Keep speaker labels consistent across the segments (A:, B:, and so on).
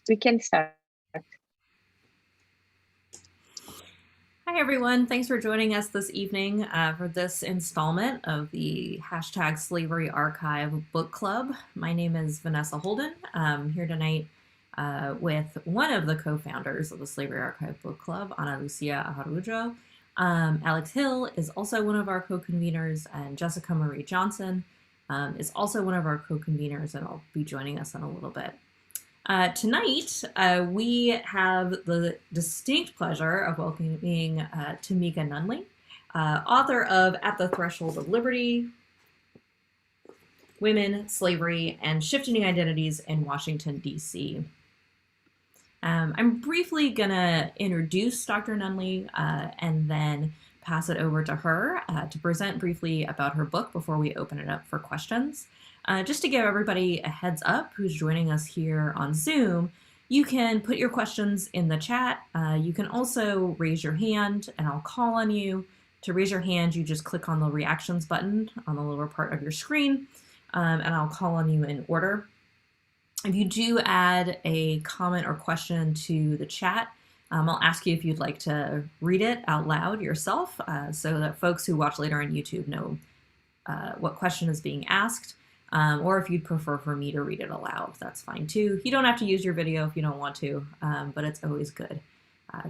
A: We can start.
B: Hi, everyone. Thanks for joining us this evening for this installment of the hashtag Slavery Archive Book Club. My name is Vanessa Holden. I'm here tonight with one of the co-founders of the Slavery Archive Book Club, Ana Lucia Aharujo. Alex Hill is also one of our co-conveners, and Jessica Marie Johnson is also one of our co-conveners, and will be joining us in a little bit. Tonight, we have the distinct pleasure of welcoming Tamika Nunley, author of At the Threshold of Liberty, Women, Slavery, and Shifting Identities in Washington, D.C. I'm briefly going to introduce Dr. Nunley and then pass it over to her to present briefly about her book before we open it up for questions. Just to give everybody a heads up who's joining us here on Zoom, you can put your questions in the chat. You can also raise your hand and I'll call on you. To raise your hand, you just click on the reactions button on the lower part of your screen and I'll call on you in order. If you do add a comment or question to the chat, I'll ask you if you'd like to read it out loud yourself so that folks who watch later on YouTube know what question is being asked. Or if you'd prefer for me to read it aloud, that's fine too. You don't have to use your video if you don't want to, but it's always good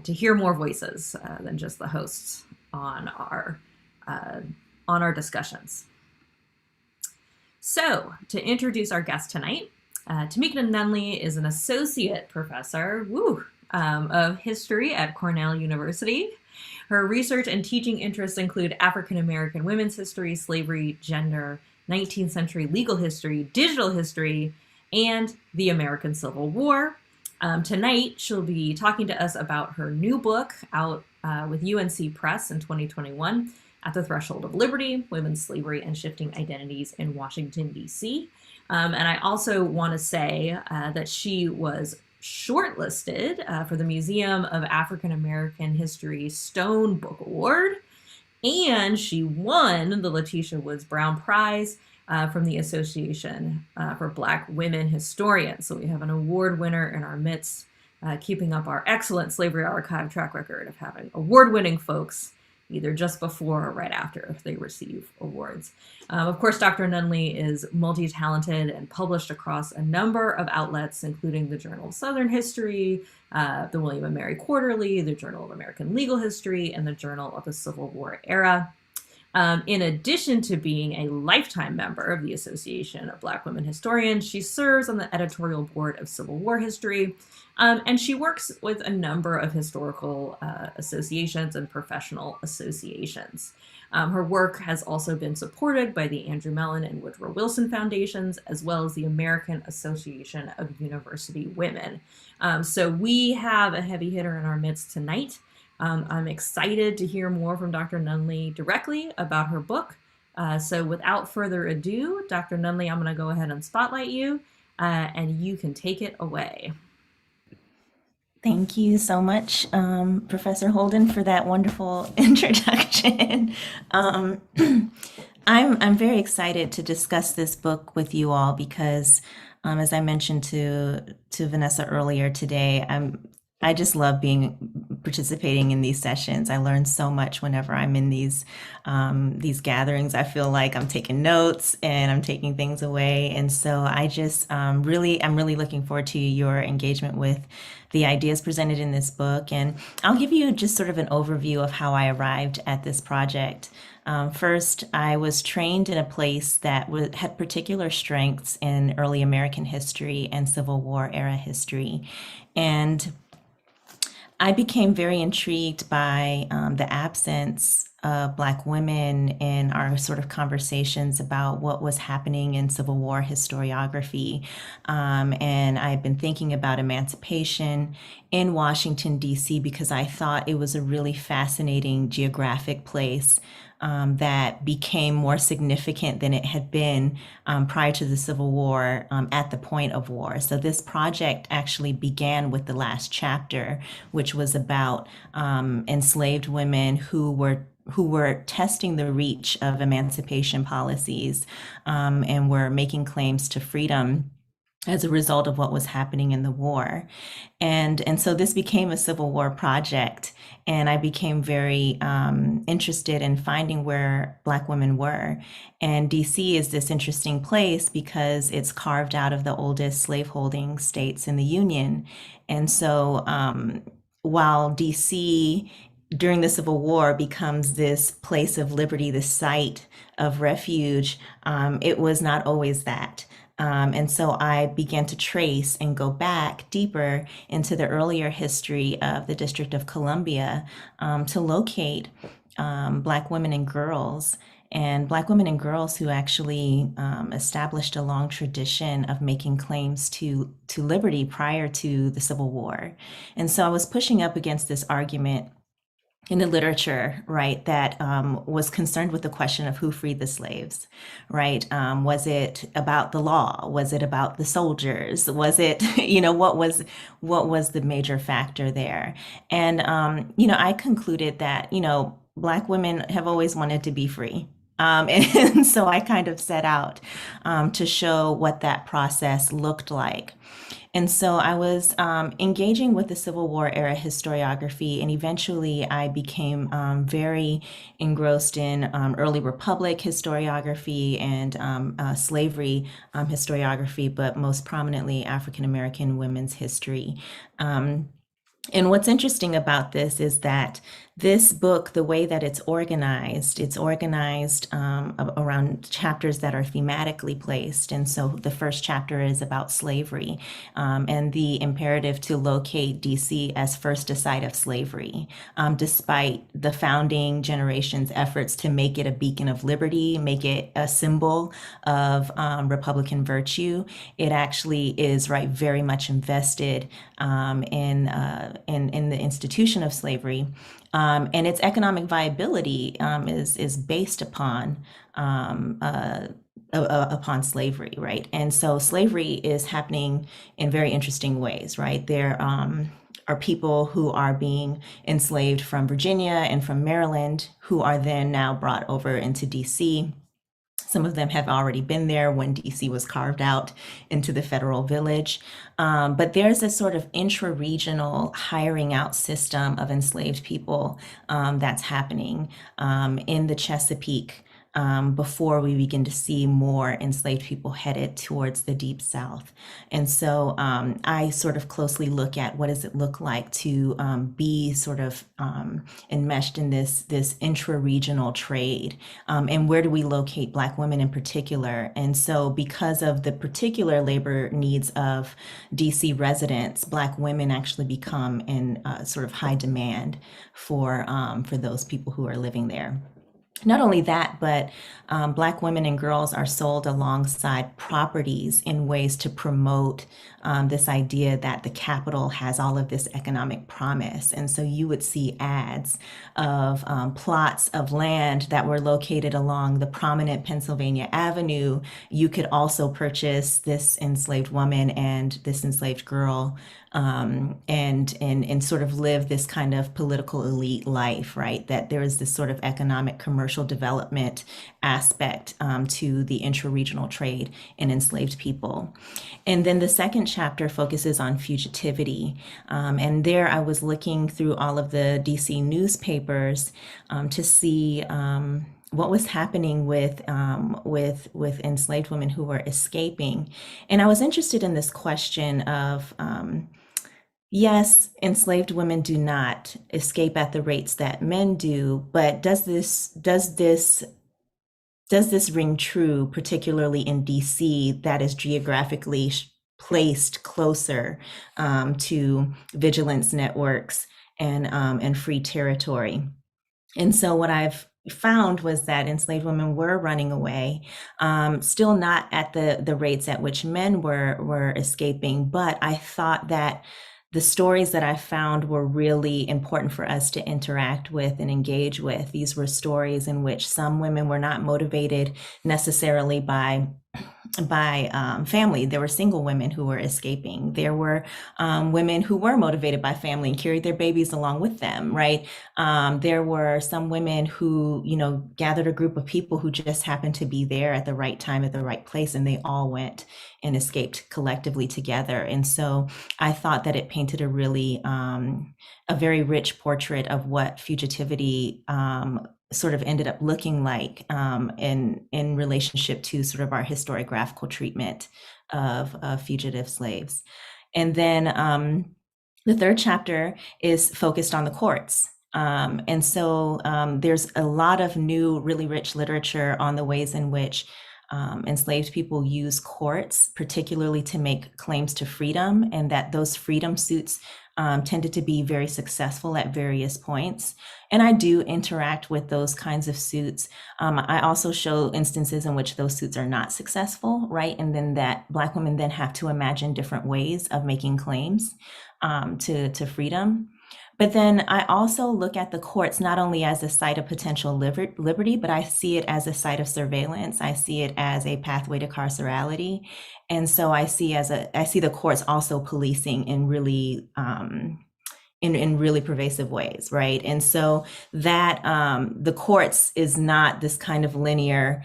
B: to hear more voices than just the hosts on our discussions. So to introduce our guest tonight, Tamika Nunley is an associate professor of history at Cornell University. Her research and teaching interests include African American women's history, slavery, gender, 19th century legal history, digital history, and the American Civil War. Tonight, she'll be talking to us about her new book out with UNC Press in 2021, At the Threshold of Liberty, Women's Slavery and Shifting Identities in Washington, D.C. And I also want to say that she was shortlisted for the Museum of African American History Stone Book Award. And she won the Letitia Woods Brown Prize from the Association for Black Women Historians. So we have an award winner in our midst, keeping up our excellent Slavery Archive track record of having award-winning folks either just before or right after they receive awards. Of course, Dr. Nunley is multi-talented and published across a number of outlets, including the Journal of Southern History, the William and Mary Quarterly, the Journal of American Legal History, and the Journal of the Civil War Era. In addition to being a lifetime member of the Association of Black Women Historians, she serves on the editorial board of Civil War History, and she works with a number of historical associations and professional associations. Her work has also been supported by the Andrew Mellon and Woodrow Wilson Foundations, as well as the American Association of University Women. So we have a heavy hitter in our midst tonight. I'm excited to hear more from Dr. Nunley directly about her book. So without further ado, Dr. Nunley, I'm going to go ahead and spotlight you, and you can take it away.
C: Thank you so much, Professor Holden, for that wonderful introduction. I'm very excited to discuss this book with you all because, as I mentioned to Vanessa earlier today, I just love participating in these sessions. I learn so much whenever I'm in these gatherings. I feel like I'm taking notes and I'm taking things away. And so I just I'm really looking forward to your engagement with the ideas presented in this book. And I'll give you just sort of an overview of how I arrived at this project. First, I was trained in a place that had particular strengths in early American history and Civil War era history. And I became very intrigued by the absence of Black women in our sort of conversations about what was happening in Civil War historiography. And I've been thinking about emancipation in Washington, D.C., because I thought it was a really fascinating geographic place that became more significant than it had been prior to the Civil War at the point of war. So this project actually began with the last chapter, which was about enslaved women who were testing the reach of emancipation policies and were making claims to freedom as a result of what was happening in the war. And so this became a Civil War project, and I became very interested in finding where Black women were. And DC is this interesting place because it's carved out of the oldest slaveholding states in the Union. And so while DC during the Civil War becomes this place of liberty, this site of refuge, it was not always that. And so I began to trace and go back deeper into the earlier history of the District of Columbia to locate Black women and girls. And Black women and girls who actually established a long tradition of making claims to liberty prior to the Civil War. And so I was pushing up against this argument in the literature, right, that was concerned with the question of who freed the slaves, right? Was it about the law? Was it about the soldiers? Was it, what was the major factor there? And, I concluded that, Black women have always wanted to be free. And so I kind of set out to show what that process looked like. And so I was engaging with the Civil War era historiography, and eventually I became very engrossed in early Republic historiography and slavery historiography, but most prominently African American women's history. And what's interesting about this is that this book, the way that it's organized around chapters that are thematically placed. And so the first chapter is about slavery and the imperative to locate DC as first a site of slavery, despite the founding generation's efforts to make it a beacon of liberty, make it a symbol of Republican virtue. It actually is very much invested in the institution of slavery. And its economic viability is based upon slavery, right? And so slavery is happening in very interesting ways, right? There are people who are being enslaved from Virginia and from Maryland who are then now brought over into DC. Some of them have already been there when DC was carved out into the federal village. But there's a sort of intra-regional hiring out system of enslaved people that's happening in the Chesapeake before we begin to see more enslaved people headed towards the Deep South. And so I sort of closely look at what does it look like to be sort of enmeshed in this intra-regional trade, and where do we locate Black women in particular. And so because of the particular labor needs of DC residents, Black women actually become in sort of high demand for those people who are living there. Not only that, but Black women and girls are sold alongside properties in ways to promote this idea that the capital has all of this economic promise. And so you would see ads of plots of land that were located along the prominent Pennsylvania Avenue. You could also purchase this enslaved woman and this enslaved girl and sort of live this kind of political elite life, right? That there is this sort of economic commercial development aspect to the intra-regional trade in enslaved people. And then the second chapter focuses on fugitivity. And there I was looking through all of the DC newspapers to see what was happening with enslaved women who were escaping. And I was interested in this question of, yes, enslaved women do not escape at the rates that men do, but does this ring true, particularly in DC, that is geographically placed closer to vigilance networks and free territory? And so what I've found was that enslaved women were running away, still not at the rates at which men were escaping, but I thought that the stories that I found were really important for us to interact with and engage with. These were stories in which some women were not motivated necessarily by family. There were single women who were escaping. There were women who were motivated by family and carried their babies along with them, right? There were some women who, gathered a group of people who just happened to be there at the right time, at the right place, and they all went and escaped collectively together. And so I thought that it painted a very rich portrait of what fugitivity sort of ended up looking like in relationship to sort of our historiographical treatment of fugitive slaves. And then the third chapter is focused on the courts. And so there's a lot of new, really rich literature on the ways in which enslaved people use courts, particularly to make claims to freedom, and that those freedom suits tended to be very successful at various points. And I do interact with those kinds of suits. I also show instances in which those suits are not successful, right? And then that Black women then have to imagine different ways of making claims to freedom. But then I also look at the courts not only as a site of potential liberty, but I see it as a site of surveillance. I see it as a pathway to carcerality. And so I see the courts also policing in really in really pervasive ways, right? And so that the courts is not this kind of linear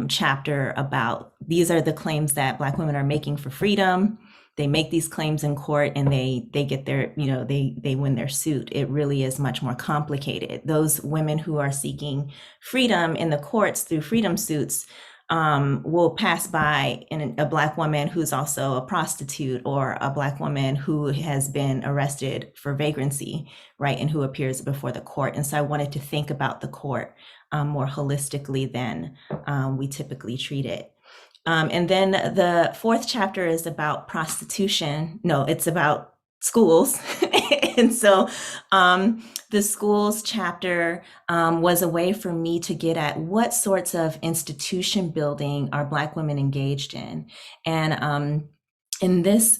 C: chapter about these are the claims that Black women are making for freedom. They make these claims in court and they get their, they win their suit. It really is much more complicated. Those women who are seeking freedom in the courts through freedom suits will pass by a Black woman who's also a prostitute, or a Black woman who has been arrested for vagrancy, right, and who appears before the court. And so I wanted to think about the court more holistically than we typically treat it. And then the fourth chapter is about prostitution. No, it's about schools. And so the schools chapter was a way for me to get at what sorts of institution building are Black women engaged in. And this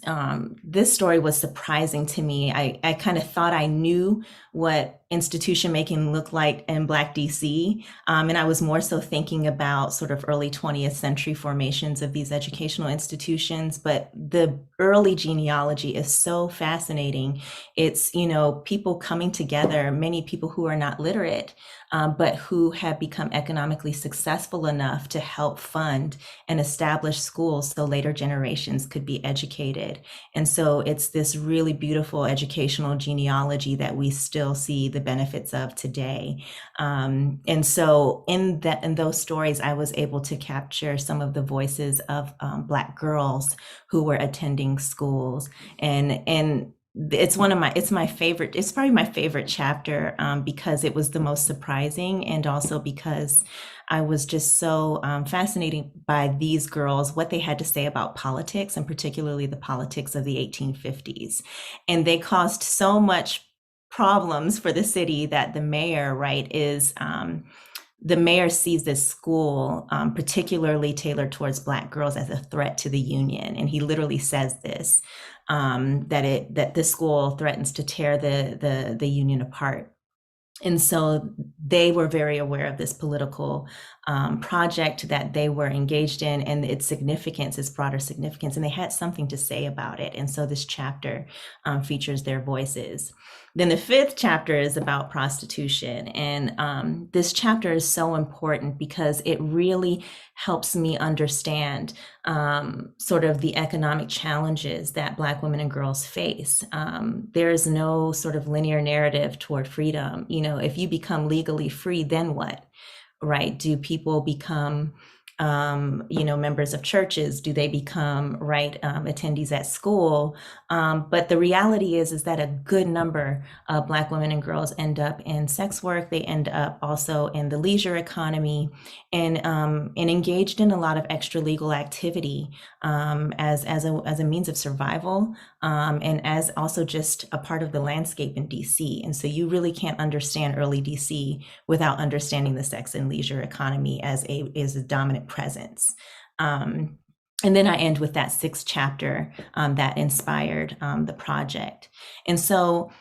C: story was surprising to me. I kind of thought I knew what institution making looked like in Black DC. And I was more so thinking about sort of early 20th century formations of these educational institutions. But the early genealogy is so fascinating. It's, people coming together, many people who are not literate, but who have become economically successful enough to help fund and establish schools so later generations could be educated. And so it's this really beautiful educational genealogy that we still see the benefits of today. And so in those stories, I was able to capture some of the voices of Black girls who were attending schools. And it's my favorite, it's probably my favorite chapter because it was the most surprising, and also because I was just so fascinated by these girls, what they had to say about politics, and particularly the politics of the 1850s. And they caused so much problems for the city that the mayor, right, the mayor sees this school particularly tailored towards Black girls as a threat to the union. And he literally says this, that this school threatens to tear the union apart. And so they were very aware of this political project that they were engaged in, and its significance, its broader significance, and they had something to say about it. And so this chapter features their voices. Then the fifth chapter is about prostitution. And this chapter is so important because it really helps me understand sort of the economic challenges that Black women and girls face. There is no sort of linear narrative toward freedom. If you become legally free, then what, right? Do people become members of churches? Do they become attendees at school? But the reality is that a good number of Black women and girls end up in sex work. They end up also in the leisure economy, and engaged in a lot of extra legal activity as a means of survival, and as also just a part of the landscape in DC. And so you really can't understand early DC without understanding the sex and leisure economy as a dominant presence. And then I end with that sixth chapter that inspired the project. And so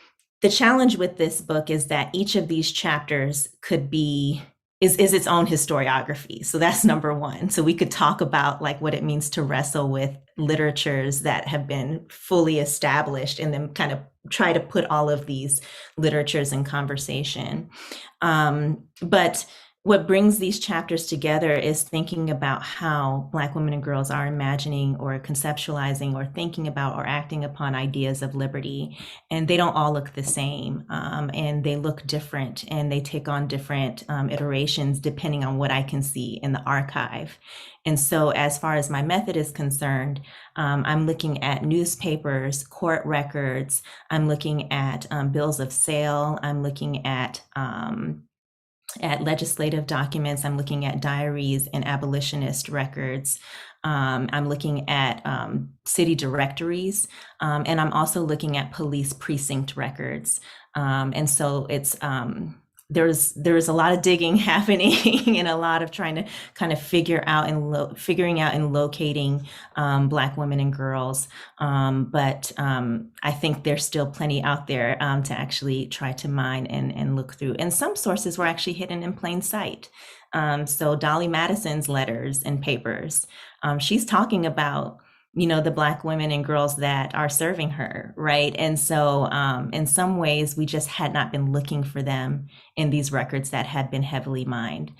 C: the challenge with this book is that each of these chapters could be is its own historiography. So that's number one. So we could talk about like what it means to wrestle with literatures that have been fully established and then kind of try to put all of these literatures in conversation. But what brings these chapters together is thinking about how Black women and girls are imagining or conceptualizing or thinking about or acting upon ideas of liberty. And they don't all look the same, and they look different, and they take on different iterations depending on what I can see in the archive. And so as far as my method is concerned, I'm looking at newspapers, court records, I'm looking at bills of sale, I'm looking at legislative documents, I'm looking at diaries and abolitionist records. I'm looking at city directories, and I'm also looking at police precinct records. And so it's there's a lot of digging happening and a lot of trying to kind of figuring out and locating Black women and girls. But I think there's still plenty out there to actually try to mine and look through. And some sources were actually hidden in plain sight. So Dolly Madison's letters and papers, she's talking about the Black women and girls that are serving her, right? And so in some ways, we just had not been looking for them in these records that had been heavily mined.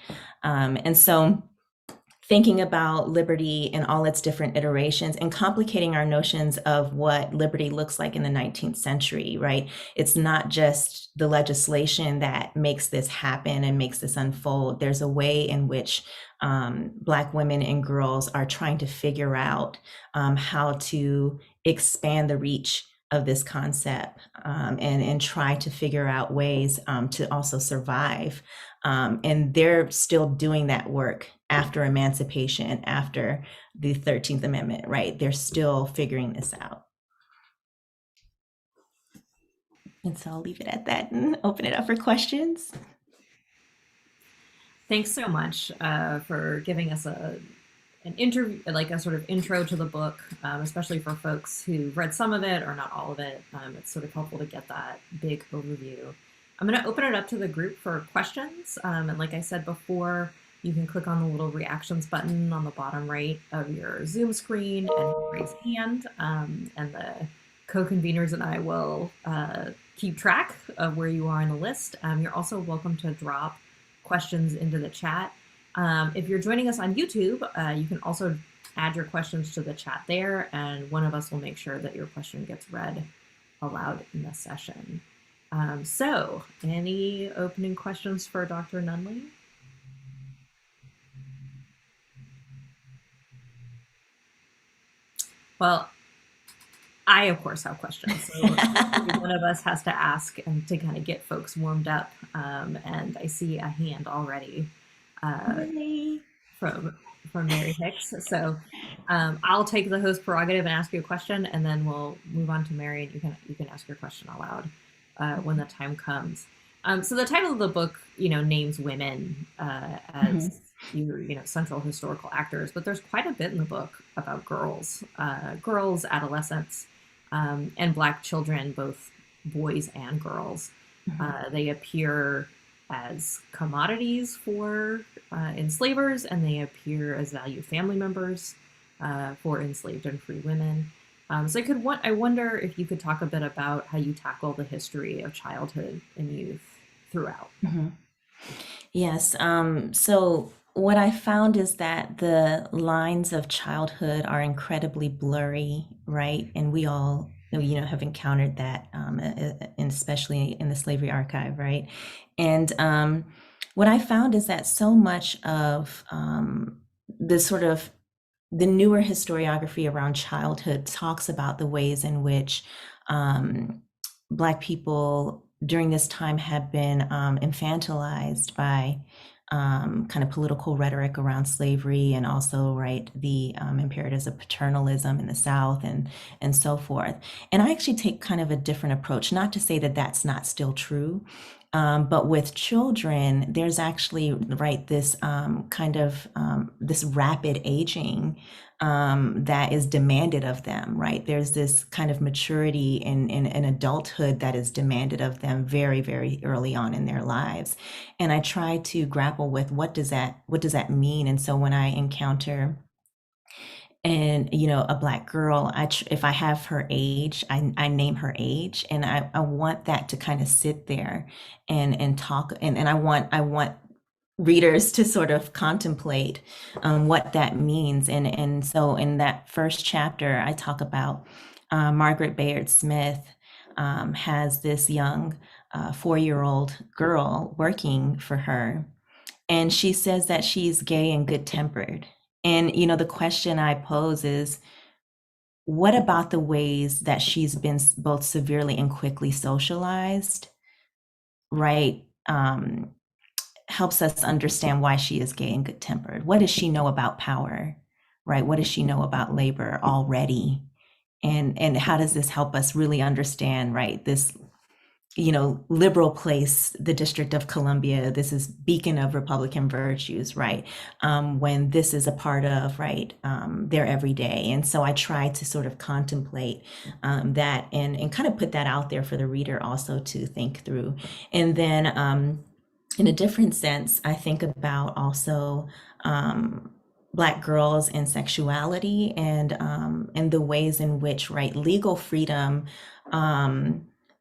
C: And so thinking about liberty in all its different iterations and complicating our notions of what liberty looks like in the 19th century, right? It's not just the legislation that makes this happen and makes this unfold. There's a way in which Black women and girls are trying to figure out how to expand the reach of this concept and try to figure out ways to also survive. And they're still doing that work after emancipation, after the 13th Amendment, right? They're still figuring this out. And so I'll leave it at that and open it up for questions.
B: Thanks so much for giving us an interview, like a sort of intro to the book, especially for folks who read some of it or not all of it. It's sort of helpful to get that big overview. I'm going to open it up to the group for questions. And like I said before, you can click on the little reactions button on the bottom right of your Zoom screen and raise hand. And the co-conveners and I will keep track of where you are on the list. You're also welcome to drop questions into the chat. If you're joining us on YouTube, you can also add your questions to the chat there, and one of us will make sure that your question gets read aloud in the session. So any opening questions for Dr. Nunley? Well, I, of course, have questions. So one of us has to ask and to kind of get folks warmed up. And I see a hand already from Mary Hicks. So I'll take the host prerogative and ask you a question, and then we'll move on to Mary, and you can ask your question aloud when the time comes. So the title of the book, names women as central historical actors, but there's quite a bit in the book about girls, adolescents, and Black children, both boys and girls. They appear as commodities for enslavers, and they appear as valued family members for enslaved and free women. So I wonder if you could talk a bit about how you tackle the history of childhood and youth throughout.
C: Yes. So what I found is that the lines of childhood are incredibly blurry, right? And we all, have encountered that, and especially in the Slaveryarchive, right? And what I found is that so much of the newer historiography around childhood talks about the ways in which Black people during this time have been infantilized by kind of political rhetoric around slavery, and also, right, the imperatives of paternalism in the South and so forth. And I actually take kind of a different approach, not to say that that's not still true, but with children, there's actually, right, this kind of this rapid aging that is demanded of them, right? There's this kind of maturity in adulthood that is demanded of them very, very early on in their lives. And I try to grapple with what does that mean? And so when I encounter a Black girl, if I have her age, I name her age, and I want that to kind of sit there and talk, and I want readers to sort of contemplate what that means. And so in that first chapter, I talk about Margaret Bayard Smith has this young 4-year-old girl working for her, and she says that she's gay and good-tempered. And the question I pose is, what about the ways that she's been both severely and quickly socialized, right? Helps us understand why she is gay and good-tempered. What does she know about power, right? What does she know about labor already? And how does this help us really understand, right, this liberal place, the District of Columbia, this is beacon of Republican virtues, right? When this is a part of, right, their everyday. And so I try to sort of contemplate that and kind of put that out there for the reader also to think through. And then in a different sense, I think about also Black girls and sexuality and the ways in which, right, legal freedom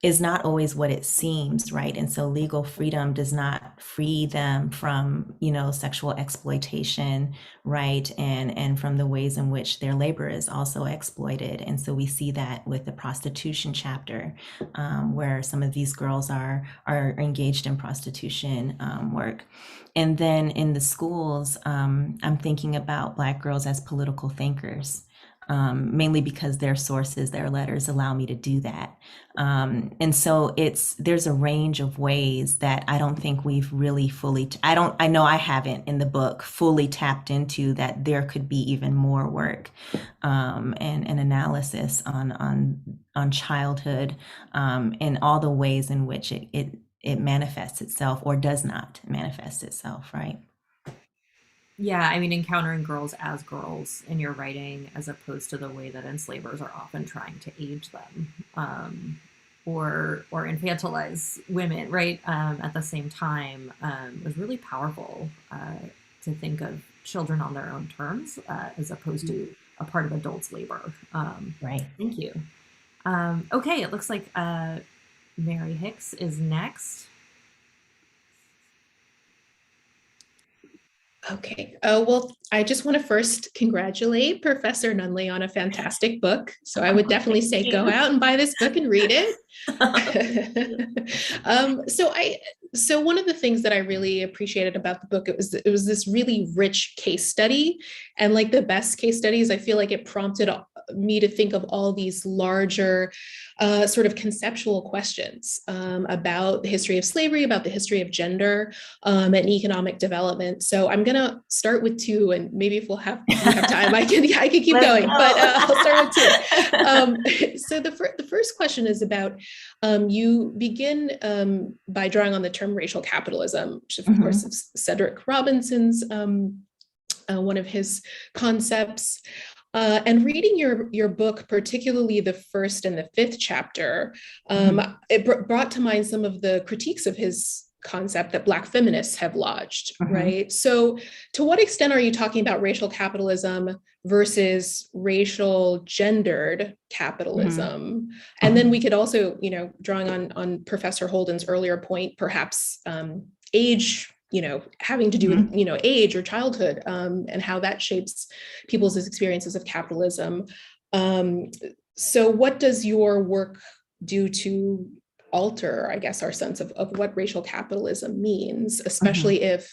C: is not always what it seems, right? And so legal freedom does not free them from, sexual exploitation, right? And from the ways in which their labor is also exploited. And so we see that with the prostitution chapter, where some of these girls are engaged in prostitution work. And then in the schools, I'm thinking about Black girls as political thinkers. Mainly because their sources, their letters allow me to do that. And so there's a range of ways that I don't think we've really fully, I know I haven't in the book fully tapped into, that there could be even more work and analysis on childhood and all the ways in which it manifests itself or does not manifest itself, right?
B: Yeah, I mean, encountering girls as girls in your writing, as opposed to the way that enslavers are often trying to age them, or infantilize women, right? At the same time, was really powerful to think of children on their own terms, as opposed to a part of adults' labor.
C: Right.
B: Thank you. Okay, it looks like Mary Hicks is next.
A: Okay. Well, I just want to first congratulate Professor Nunley on a fantastic book. So I would definitely say go out and buy this book and read it. So one of the things that I really appreciated about the book, it was this really rich case study, and like the best case studies, I feel like it prompted me to think of all these larger sort of conceptual questions about the history of slavery, about the history of gender and economic development. So I'm going to start with two, and maybe if we have time, I can keep going, but I'll start with two. So the first question is about, you begin by drawing on the term racial capitalism, which of course is Cedric Robinson's, one of his concepts. And reading your book, particularly the first and the fifth chapter, it brought to mind some of the critiques of his concept that Black feminists have lodged, right? So to what extent are you talking about racial capitalism versus racial gendered capitalism? And then we could also, drawing on Professor Holden's earlier point, perhaps age, having to do with, age or childhood, and how that shapes people's experiences of capitalism. So what does your work do to alter, I guess, our sense of what racial capitalism means, especially if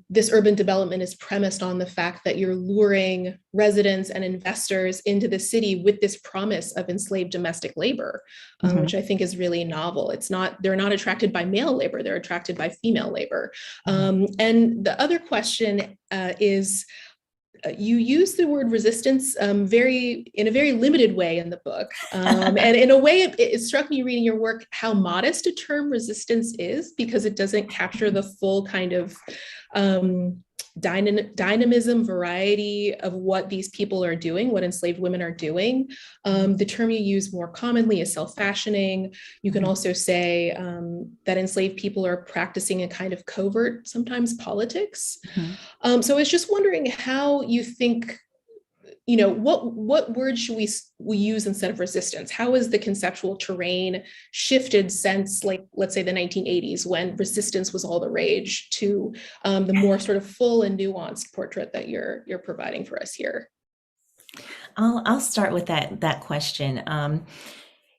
A: this urban development is premised on the fact that you're luring residents and investors into the city with this promise of enslaved domestic labor, which I think is really novel. They're not attracted by male labor, they're attracted by female labor. And the other question is, you use the word resistance in a very limited way in the book. And in a way, it struck me reading your work how modest a term resistance is, because it doesn't capture the full kind of dynamism, variety of what these people are doing, what enslaved women are doing. The term you use more commonly is self-fashioning. You can also say that enslaved people are practicing a kind of covert, sometimes politics. So I was just wondering how you think, what words should we use instead of resistance? How has the conceptual terrain shifted since, like, let's say the 1980s, when resistance was all the rage, to the more sort of full and nuanced portrait that you're providing for us here?
C: I'll start with that question.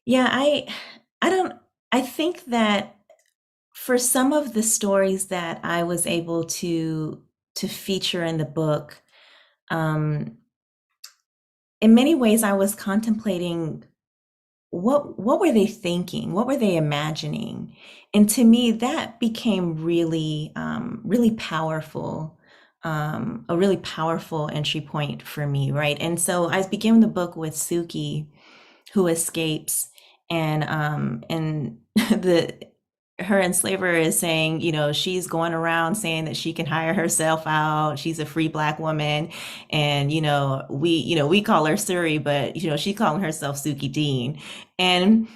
C: Yeah, I think that for some of the stories that I was able to feature in the book, in many ways I was contemplating what were they thinking? What were they imagining? And to me, that became really powerful, a really powerful entry point for me, right? And so I begin the book with Suki, who escapes, and the her enslaver is saying, she's going around saying that she can hire herself out. She's a free Black woman, and we call her Suri, but she's calling herself Suki Dean, and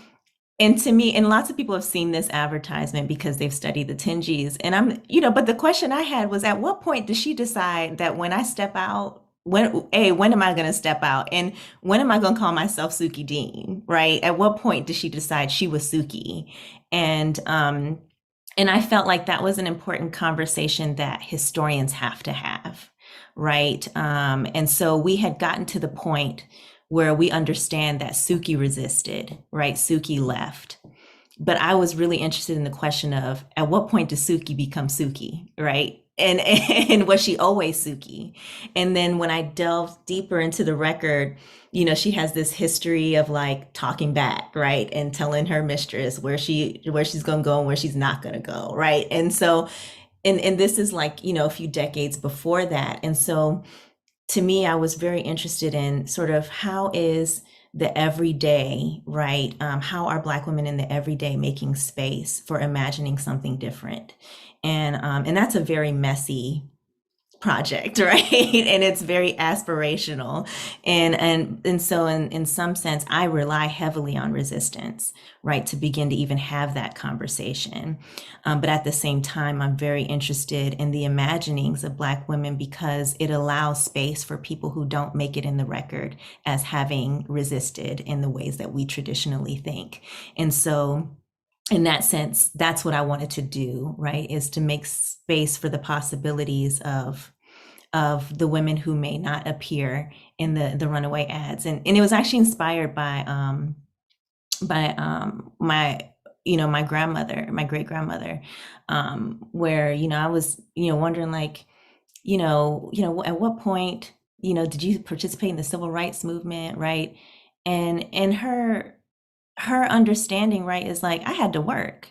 C: to me, and lots of people have seen this advertisement because they've studied the Tenjis, and but the question I had was, at what point does she decide that when I step out, when am I going to step out, and when am I going to call myself Suki Dean, right? At what point did she decide she was Suki? And I felt like that was an important conversation that historians have to have, right? And so we had gotten to the point where we understand that Suki resisted, right? Suki left. But I was really interested in the question of, at what point does Suki become Suki, right? And was she always Suki? And then when I delved deeper into the record, she has this history of like talking back, right? And telling her mistress where she's going to go and where she's not going to go, right? And so, and this is like, a few decades before that. And so to me, I was very interested in sort of how is the everyday, right? How are Black women in the everyday making space for imagining something different? And that's a very messy project, right? And it's very aspirational. And so in some sense, I rely heavily on resistance, right, to begin to even have that conversation. But at the same time, I'm very interested in the imaginings of Black women because it allows space for people who don't make it in the record as having resisted in the ways that we traditionally think. And so in that sense, that's what I wanted to do, right? Is to make space for the possibilities of the women who may not appear in the runaway ads. And it was actually inspired by my grandmother, my great grandmother, where, I was, wondering like, at what point, did you participate in the civil rights movement, right? And her understanding, right, is like, I had to work,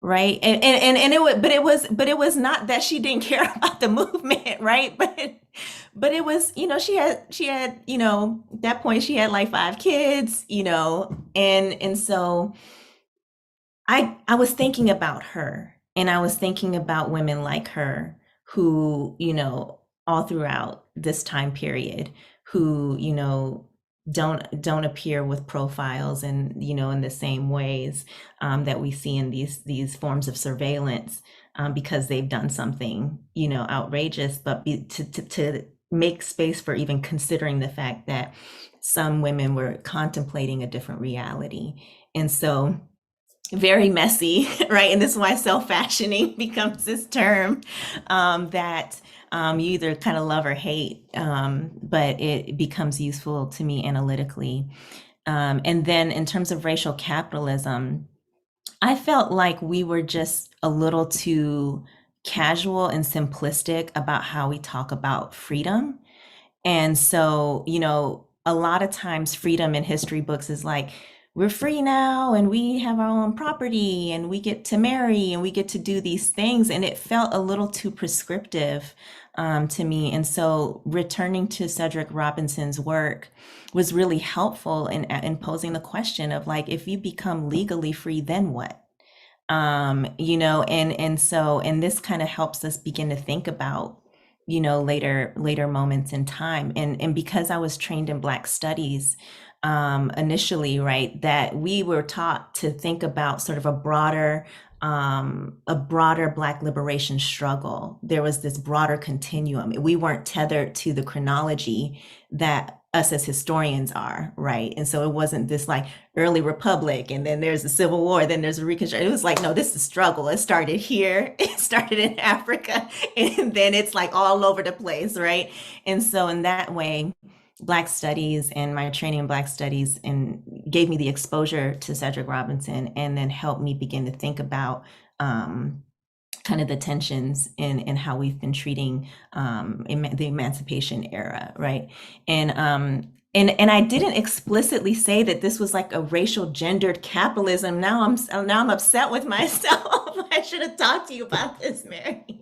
C: right? And it was not that she didn't care about the movement, right? But it was, she had, at that point she had like 5 kids, and so I was thinking about her, and I was thinking about women like her who, all throughout this time period, who, don't appear with profiles and in the same ways that we see in these forms of surveillance because they've done something outrageous, but to make space for even considering the fact that some women were contemplating a different reality. And so very messy, right? And this is why self-fashioning becomes this term that you either kind of love or hate, but it becomes useful to me analytically. And then in terms of racial capitalism, I felt like we were just a little too casual and simplistic about how we talk about freedom. And so, a lot of times freedom in history books is like, we're free now and we have our own property and we get to marry and we get to do these things. And it felt a little too prescriptive to me. And so returning to Cedric Robinson's work was really helpful in posing the question of like, if you become legally free, then what? And so this kind of helps us begin to think about later moments in time. And because I was trained in Black studies, initially, right, that we were taught to think about sort of a broader Black liberation struggle. There was this broader continuum. We weren't tethered to the chronology that us as historians are, right? And so it wasn't this like early republic, and then there's the Civil War, then there's a Reconstruction. It was like, no, this is struggle. It started here, it started in Africa, and then it's like all over the place, right? And so in that way, Black studies and my training in Black studies and gave me the exposure to Cedric Robinson, and then helped me begin to think about kind of the tensions in how we've been treating the emancipation era, right? And I didn't explicitly say that this was like a racial gendered capitalism. Now I'm upset with myself. I should have talked to you about this, Mary.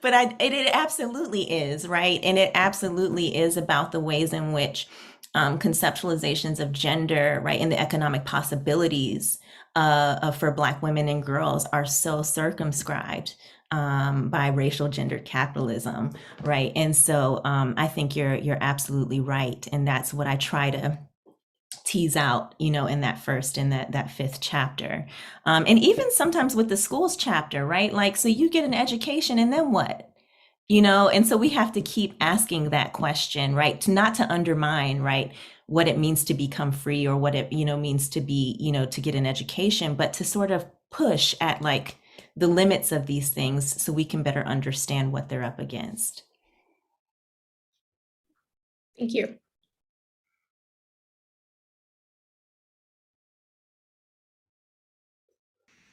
C: But it absolutely is, right? And it absolutely is about the ways in which conceptualizations of gender, right, and the economic possibilities for Black women and girls are so circumscribed by racial gendered capitalism, right? And so I think you're absolutely right, and that's what I try to tease out, in that fifth chapter, and even sometimes with the schools chapter, right? Like, so you get an education, and then what? And so we have to keep asking that question, right? Not to undermine, right, what it means to become free, or what it, means to be, to get an education, but to sort of push at like the limits of these things so we can better understand what they're up against.
A: Thank you.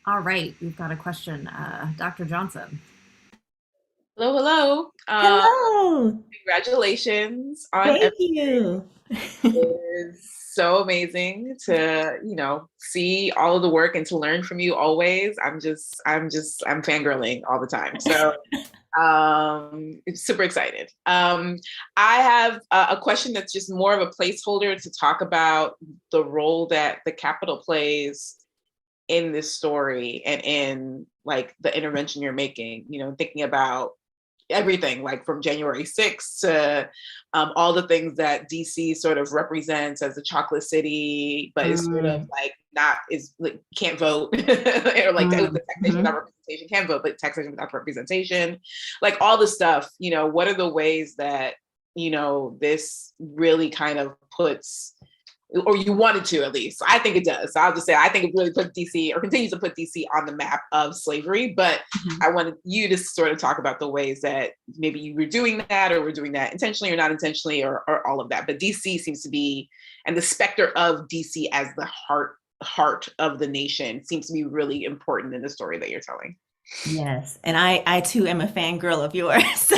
B: All right, we've got a question. Dr. Johnson.
D: Hello.
C: Hello.
D: Congratulations on
C: Thank
D: everything.
C: you.
D: It is so amazing to, see all of the work and to learn from you always. I'm fangirling all the time. So super excited. I have a question that's just more of a placeholder to talk about the role that the Capitol plays in this story and in like the intervention you're making, thinking about everything like from January 6th to all the things that DC sort of represents as a chocolate city, but is sort of like can't vote or like the taxation without representation, can't vote, but taxation without representation, like all the stuff, what are the ways that, this really kind of puts, or you wanted to, at least. I think it does. So I'll just say, I think it really put DC, or continues to put DC on the map of slavery. But I wanted you to sort of talk about the ways that maybe you were doing that, or were doing that intentionally or not intentionally, or all of that. But DC seems to be, and the specter of DC as the heart of the nation seems to be really important in the story that you're telling.
C: Yes, and I too am a fangirl of yours. So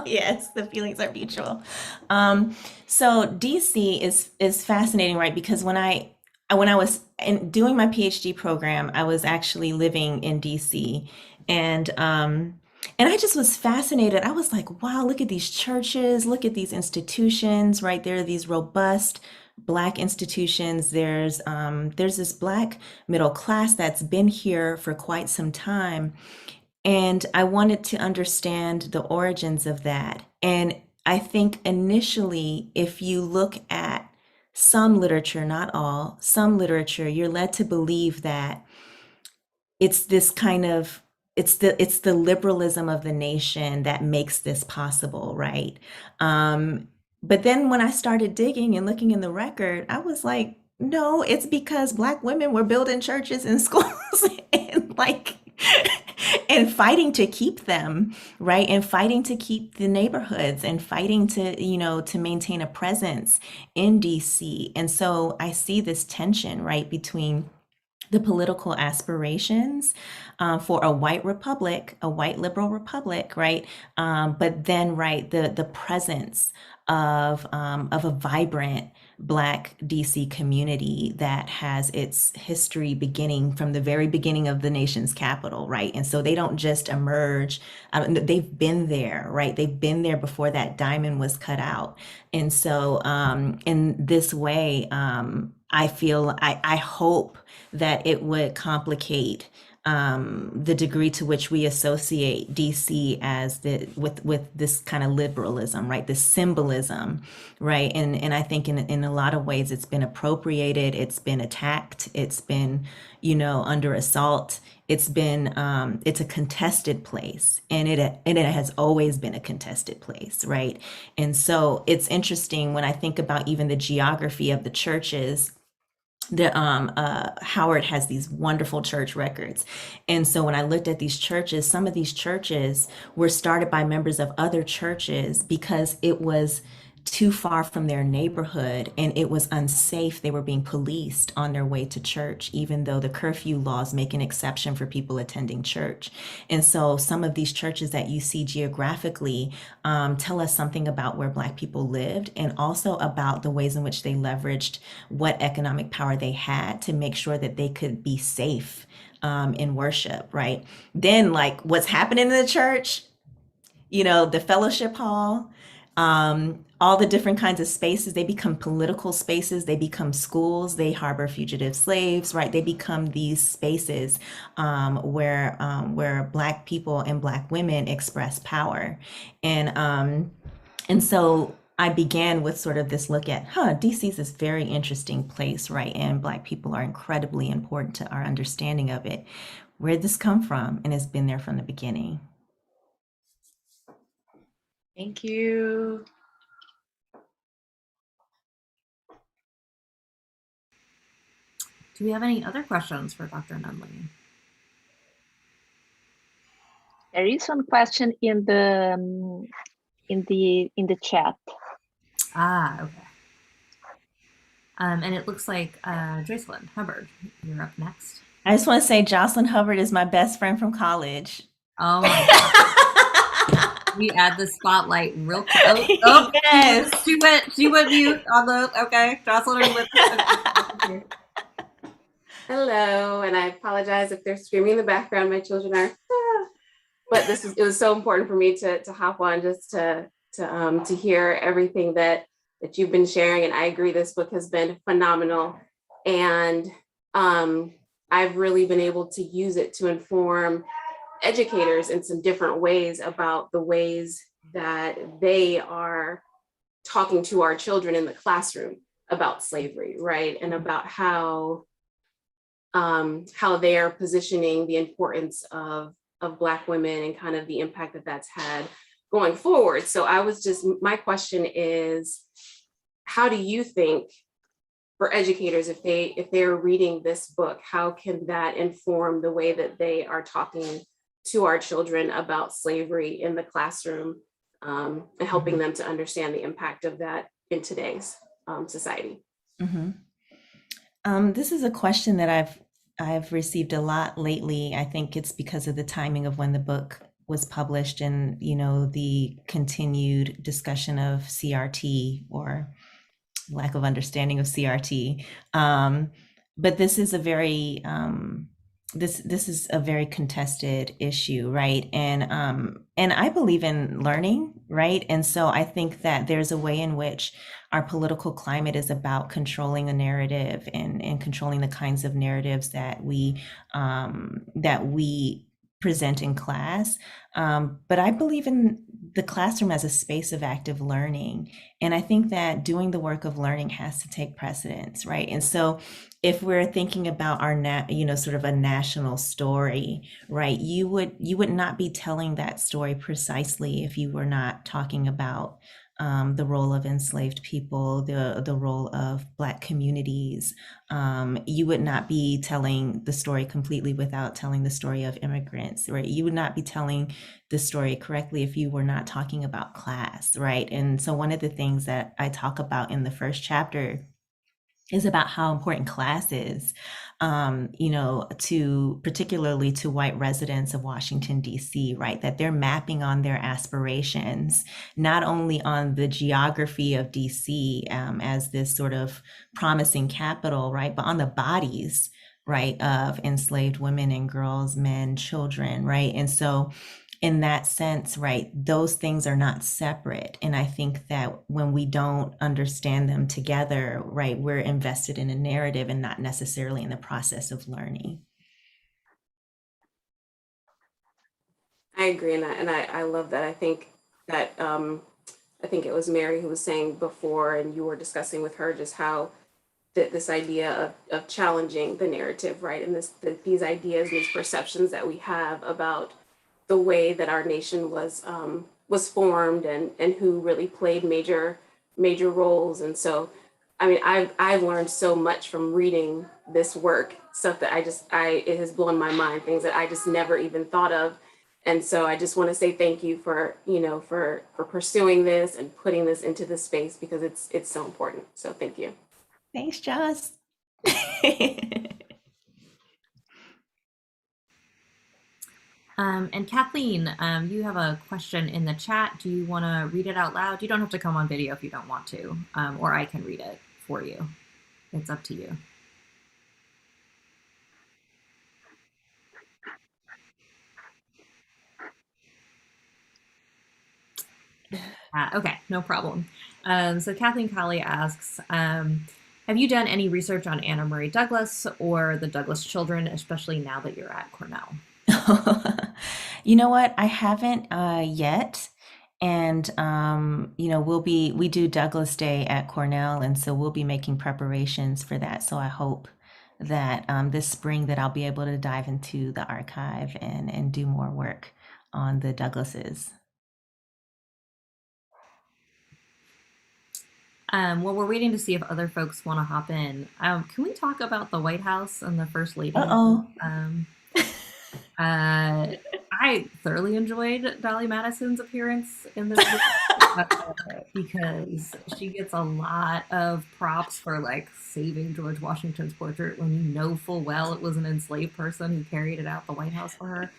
C: yes, the feelings are mutual. So DC is fascinating, right? Because when I was doing my PhD program, I was actually living in DC, and I just was fascinated. I was like, wow, look at these churches, look at these institutions, right? There are these robust Black institutions. There's this Black middle class that's been here for quite some time. And I wanted to understand the origins of that. And I think initially, if you look at some literature, not all, some literature, you're led to believe that it's this kind of it's the liberalism of the nation that makes this possible, right? But then when I started digging and looking in the record, I was like, no, it's because Black women were building churches and schools and like and fighting to keep them, right? And fighting to keep the neighborhoods and fighting to, to maintain a presence in DC. And so I see this tension, right, between the political aspirations for a white republic, a white liberal republic, right? But then, right, the presence of a vibrant Black DC community that has its history beginning from the very beginning of the nation's capital, right? And so they don't just emerge, they've been there, right? They've been there before that diamond was cut out. And so in this way, I hope that it would complicate the degree to which we associate DC as with this kind of liberalism, right? This symbolism, right? And I think in a lot of ways it's been appropriated, it's been attacked, it's been, under assault. It's a contested place, and it has always been a contested place, right? And so it's interesting when I think about even the geography of the churches. Howard has these wonderful church records. And so when I looked at these churches, some of these churches were started by members of other churches because it was too far from their neighborhood and it was unsafe. They were being policed on their way to church, even though the curfew laws make an exception for people attending church. And so some of these churches that you see geographically tell us something about where Black people lived and also about the ways in which they leveraged what economic power they had to make sure that they could be safe in worship, right? Then, like, what's happening in the church, the fellowship hall, all the different kinds of spaces, they become political spaces, they become schools, they harbor fugitive slaves, right? They become these spaces where Black people and Black women express power. And so I began with sort of this look at, DC is this very interesting place, right? And Black people are incredibly important to our understanding of it. Where did this come from? And it's been there from the beginning.
D: Thank you.
B: Do we have any other questions for Dr. Nunley?
E: There is one question in the chat.
B: Okay. And it looks like Jocelyn Hubbard, you're up next.
C: I just want to say Jocelyn Hubbard is my best friend from college.
B: Oh my God. We add the spotlight real quick. Oh,
C: yes.
B: She went mute on the, okay. Jocelyn with
F: Hello, and I apologize if they're screaming in the background. My children are, but it was so important for me to hop on just to hear everything that you've been sharing. And I agree, this book has been phenomenal. And I've really been able to use it to inform educators in some different ways about the ways that they are talking to our children in the classroom about slavery, right? And about how they are positioning the importance of Black women and kind of the impact that that's had going forward. So my question is, how do you think for educators, if they're reading this book, how can that inform the way that they are talking to our children about slavery in the classroom, and helping them to understand the impact of that in today's society?
C: Mm-hmm. This is a question that I've received a lot lately. I think it's because of the timing of when the book was published and, the continued discussion of CRT or lack of understanding of CRT. But this is a very this is a very contested issue, right? And I believe in learning, right? And so I think that there's a way in which our political climate is about controlling a narrative and controlling the kinds of narratives that we present in class. But I believe in the classroom as a space of active learning. And I think that doing the work of learning has to take precedence, right? And so if we're thinking about our, sort of a national story, right, you would not be telling that story precisely if you were not talking about the role of enslaved people, the role of Black communities. You would not be telling the story completely without telling the story of immigrants, right? You would not be telling the story correctly if you were not talking about class, right? And so one of the things that I talk about in the first chapter is about how important class is, particularly to white residents of Washington, D.C., right? That they're mapping on their aspirations, not only on the geography of D.C. As this sort of promising capital, right? But on the bodies, right, of enslaved women and girls, men, children, right? And so in that sense, right, those things are not separate. And I think that when we don't understand them together, right, we're invested in a narrative and not necessarily in the process of learning.
F: I agree, and I love that. I think that I think it was Mary who was saying before, and you were discussing with her just how that this idea of challenging the narrative, right, and these ideas, these perceptions that we have about the way that our nation was formed, and who really played major roles. And so, I mean, I've learned so much from reading this work, stuff that it has blown my mind, things that I just never even thought of. And so I just want to say thank you for, for pursuing this and putting this into the space, because it's so important. So thank you.
C: Thanks, Joss.
B: And Kathleen, you have a question in the chat. Do you want to read it out loud? You don't have to come on video if you don't want to, or I can read it for you. It's up to you. Okay, no problem. So Kathleen Colley asks, have you done any research on Anna Murray Douglas or the Douglas children, especially now that you're at Cornell?
C: You know what? I haven't yet. And, we do Douglas Day at Cornell. And so we'll be making preparations for that. So I hope that this spring that I'll be able to dive into the archive and do more work on the Douglases.
B: Well, we're waiting to see if other folks want to hop in. Can we talk about the White House and the First Lady?
C: Uh-oh.
B: I thoroughly enjoyed Dolly Madison's appearance in this book because she gets a lot of props for like saving George Washington's portrait when you know full well it was an enslaved person who carried it out the White House for her.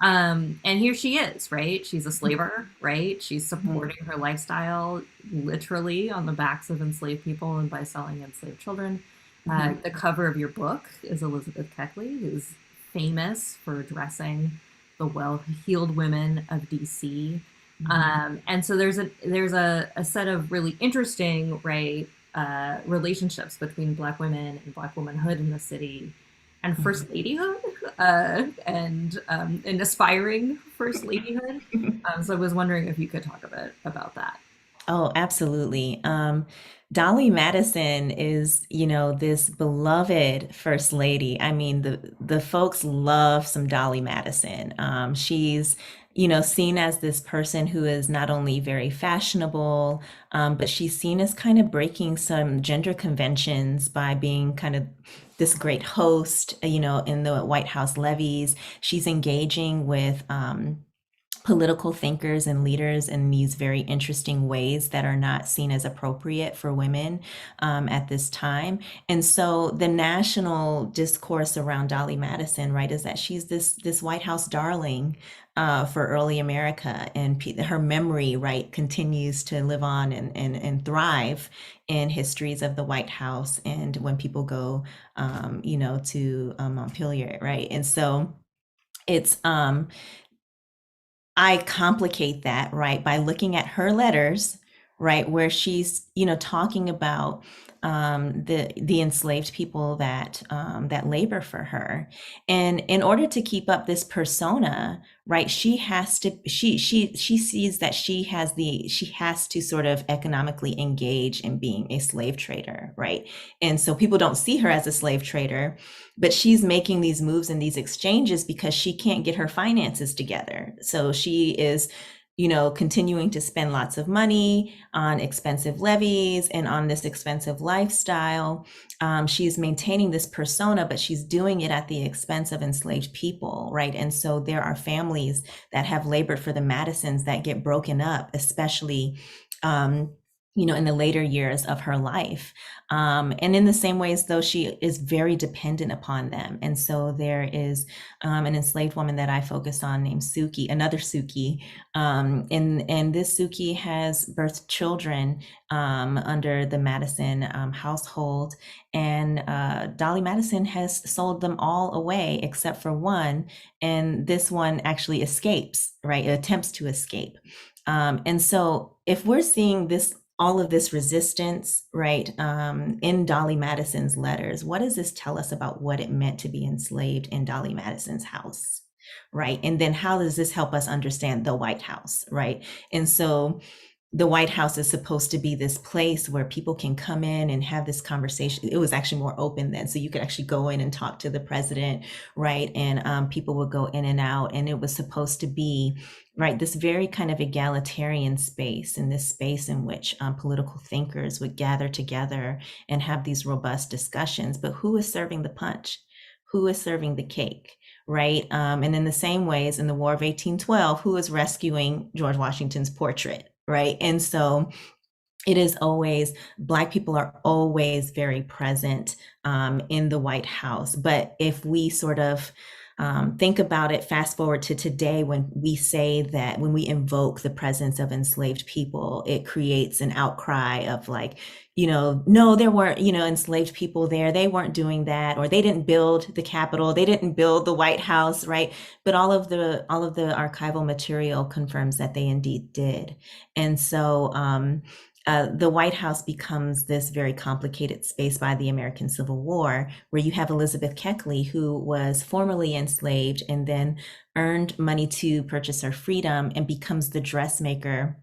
B: And here she is, right? She's a slaver, right? She's supporting her lifestyle literally on the backs of enslaved people and by selling enslaved children. The cover of your book is Elizabeth Keckley, who's famous for addressing the well-heeled women of DC. And so there's a set of really interesting, right, relationships between Black women and Black womanhood in the city, and First Ladyhood, and aspiring First Ladyhood. So I was wondering if you could talk a bit about that.
C: Oh, absolutely. Dolly Madison is, this beloved First Lady. I mean, the folks love some Dolly Madison. She's, seen as this person who is not only very fashionable, but she's seen as kind of breaking some gender conventions by being kind of this great host, in the White House levees. She's engaging with political thinkers and leaders in these very interesting ways that are not seen as appropriate for women at this time. And so the national discourse around Dolly Madison, right, is that she's this White House darling for early America, and her memory, right, continues to live on and thrive in histories of the White House and when people go, to Montpelier, right? And so it's I complicate that, right, by looking at her letters, right, where she's, talking about the enslaved people that labor for her, and in order to keep up this persona, right, she sees that she has to sort of economically engage in being a slave trader, right, and so people don't see her as a slave trader, but she's making these moves and these exchanges because she can't get her finances together, so she is continuing to spend lots of money on expensive levies and on this expensive lifestyle. She's maintaining this persona, but she's doing it at the expense of enslaved people, right? And so there are families that have labored for the Madisons that get broken up, especially in the later years of her life. And in the same ways, though, she is very dependent upon them. And so there is an enslaved woman that I focused on named Suki, another Suki. And this Suki has birthed children under the Madison household. And Dolly Madison has sold them all away except for one. And this one actually escapes, right? It attempts to escape. And so if we're seeing all of this resistance, right, in Dolly Madison's letters, what does this tell us about what it meant to be enslaved in Dolly Madison's house? right? And then how does this help us understand the White House, right? And so the White House is supposed to be this place where people can come in and have this conversation. It was actually more open then, so you could actually go in and talk to the president, right? And people would go in and out, and it was supposed to be, right, this very kind of egalitarian space, and this space in which political thinkers would gather together and have these robust discussions. But who is serving the punch? Who is serving the cake? Right. And in the same ways, in the War of 1812, who is rescuing George Washington's portrait? Right. And so it is always, Black people are always very present in the White House. But if we sort of think about it, fast forward to today, when we say that, when we invoke the presence of enslaved people, it creates an outcry of like, no, there weren't, enslaved people there. They weren't doing that, or they didn't build the Capitol. They didn't build the White House, right? But all of the archival material confirms that they indeed did. And so the White House becomes this very complicated space by the American Civil War, where you have Elizabeth Keckley, who was formerly enslaved and then earned money to purchase her freedom and becomes the dressmaker,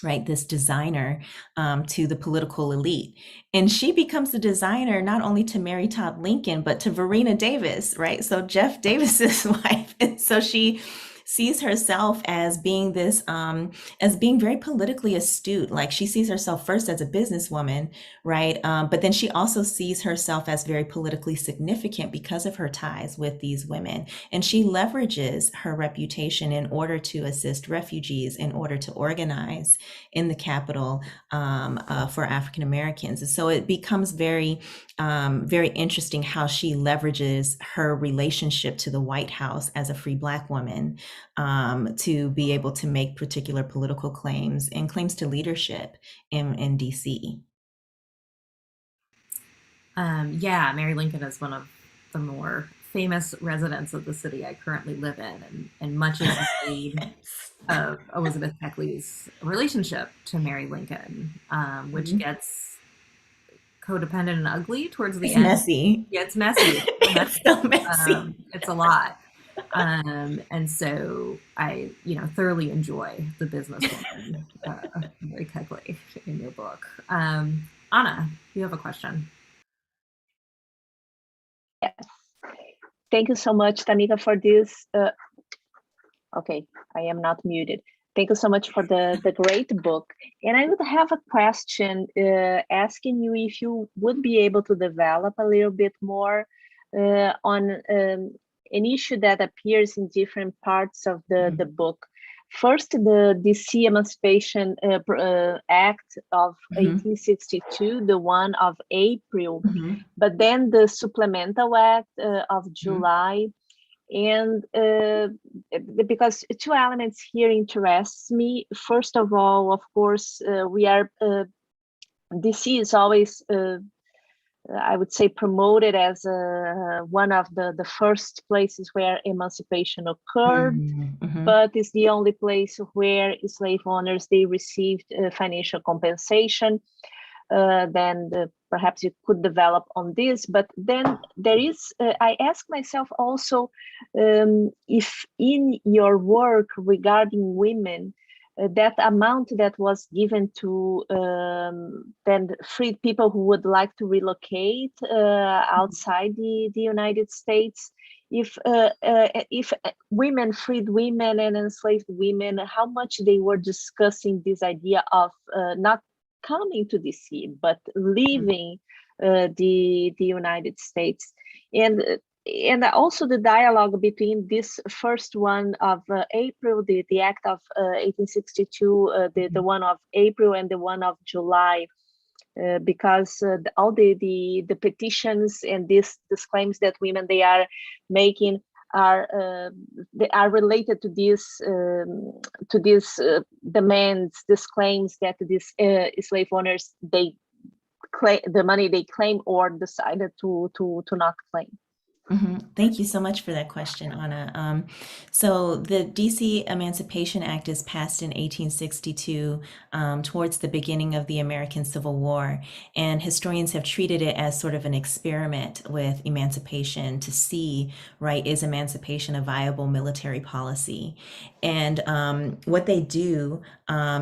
C: right, this designer to the political elite. And she becomes the designer not only to Mary Todd Lincoln, but to Verena Davis, right? So Jeff Davis's wife. And so she sees herself as being this, as being very politically astute. Like, she sees herself first as a businesswoman, right? But then she also sees herself as very politically significant because of her ties with these women. And she leverages her reputation in order to assist refugees, in order to organize in the Capitol for African Americans. And so it becomes very, very interesting how she leverages her relationship to the White House as a free Black woman to be able to make particular political claims and claims to leadership in DC.
B: Yeah, Mary Lincoln is one of the more famous residents of the city I currently live in, and much is made of Elizabeth Keckley's relationship to Mary Lincoln, which gets codependent and ugly towards the end.
C: Messy.
B: Yeah, it's messy.
C: It's so messy.
B: It's a lot. And so I, thoroughly enjoy the businesswoman, Mary Keckley, in your book. Anna, you have a question.
E: Yes. Thank you so much, Tamika, for this. Okay, I am not muted. Thank you so much for the great book. And I would have a question asking you if you would be able to develop a little bit more on an issue that appears in different parts of the book. First, the DC Emancipation Act of 1862, the one of April, but then the Supplemental Act of July. And because two elements here interests me. First of all, of course, DC is always, I would say, promoted as one of the first places where emancipation occurred, but it's the only place where slave owners, they received financial compensation. Then perhaps you could develop on this, but then there is, I ask myself also, if in your work regarding women, that amount that was given to then freed people who would like to relocate outside the United States, if women, freed women and enslaved women, how much they were discussing this idea of not coming to DC, but leaving the United States. And also the dialogue between this first one of April, the Act of 1862, the one of April, and the one of July, because all the petitions and these claims that women they are making are related to these demands, these claims that these slave owners they claim the money they claim or decided to not claim.
C: Thank you so much for that question, Anna. So the DC Emancipation Act is passed in 1862, towards the beginning of the American Civil War, and historians have treated it as sort of an experiment with emancipation to see, right, is emancipation a viable military policy? And what they do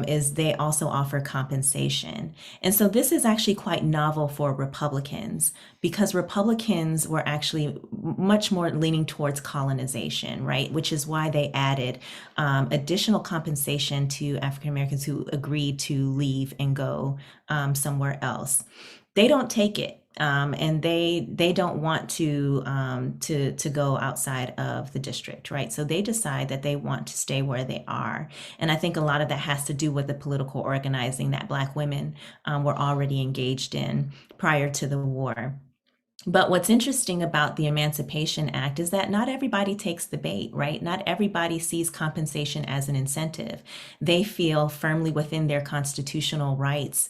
C: is they also offer compensation. And so this is actually quite novel for Republicans, because Republicans were actually much more leaning towards colonization, right? Which is why they added additional compensation to African Americans who agreed to leave and go somewhere else. They don't take it. And they don't want to go outside of the district, right? So they decide that they want to stay where they are, and I think a lot of that has to do with the political organizing that Black women were already engaged in prior to the war. But what's interesting about the Emancipation Act is that not everybody takes the bait, right? Not everybody sees compensation as an incentive. They feel firmly within their constitutional rights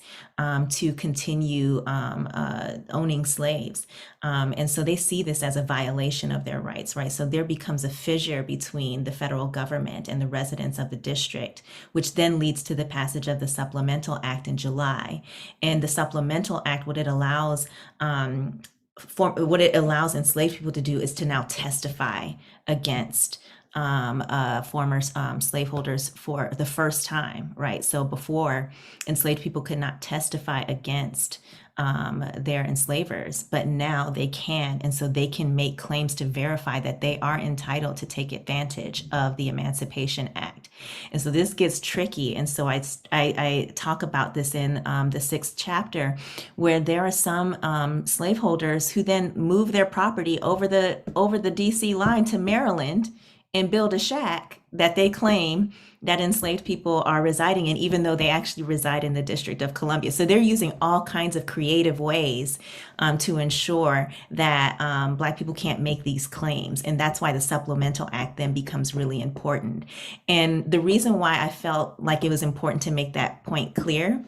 C: to continue owning slaves. And so they see this as a violation of their rights, right? So there becomes a fissure between the federal government and the residents of the district, which then leads to the passage of the Supplemental Act in July. And the Supplemental Act, what it allows enslaved people to do is to now testify against former slaveholders for the first time, right? So before, enslaved people could not testify against their enslavers, but now they can. And so they can make claims to verify that they are entitled to take advantage of the Emancipation Act. And so this gets tricky. And so I talk about this in the 6th chapter, where there are some slaveholders who then move their property over the DC line to Maryland and build a shack that they claim that enslaved people are residing in, even though they actually reside in the District of Columbia. So they're using all kinds of creative ways to ensure that Black people can't make these claims. And that's why the Supplemental Act then becomes really important. And the reason why I felt like it was important to make that point clear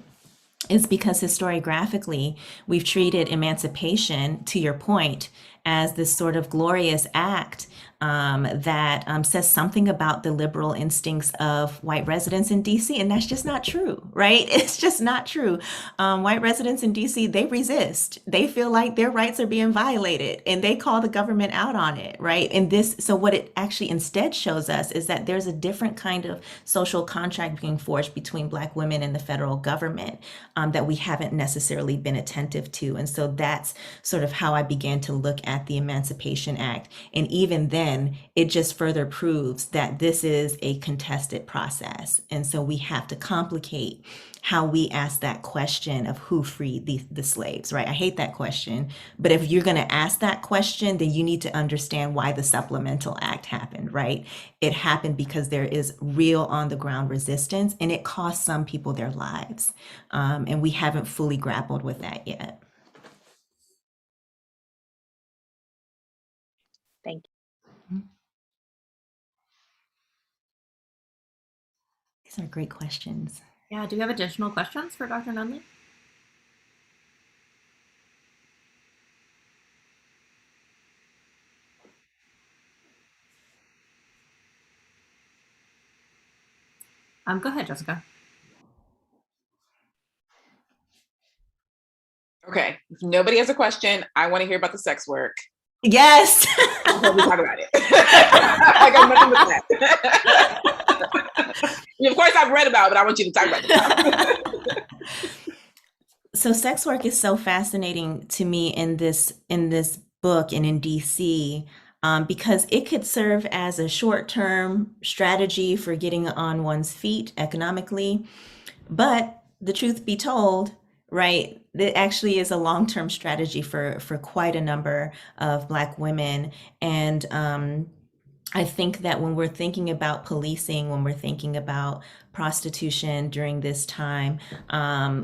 C: is because historiographically, we've treated emancipation, to your point, as this sort of glorious act that says something about the liberal instincts of white residents in DC. And that's just not true, right? It's just not true. White residents in DC, they resist. They feel like their rights are being violated and they call the government out on it, right? So what it actually instead shows us is that there's a different kind of social contract being forged between Black women and the federal government that we haven't necessarily been attentive to. And so that's sort of how I began to look at the Emancipation Act. And even then, it just further proves that this is a contested process. And so we have to complicate how we ask that question of who freed the slaves, right? I hate that question. But if you're going to ask that question, then you need to understand why the Supplemental Act happened, right? It happened because there is real on the ground resistance, and it cost some people their lives. And we haven't fully grappled with that yet.
E: Thank you.
C: These are great questions.
B: Yeah, do we have additional questions for Dr. Nunley? Go ahead, Jessica.
D: Okay, if nobody has a question, I want to hear about the sex work.
C: Yes.
D: Before we talk about it. I got nothing with that. Of course, I've read about it, but I want you to talk about it.
C: So sex work is so fascinating to me in this book and in DC, because it could serve as a short-term strategy for getting on one's feet economically. But the truth be told, right, it actually is a long-term strategy for quite a number of Black women. And I think that when we're thinking about policing, when we're thinking about prostitution during this time,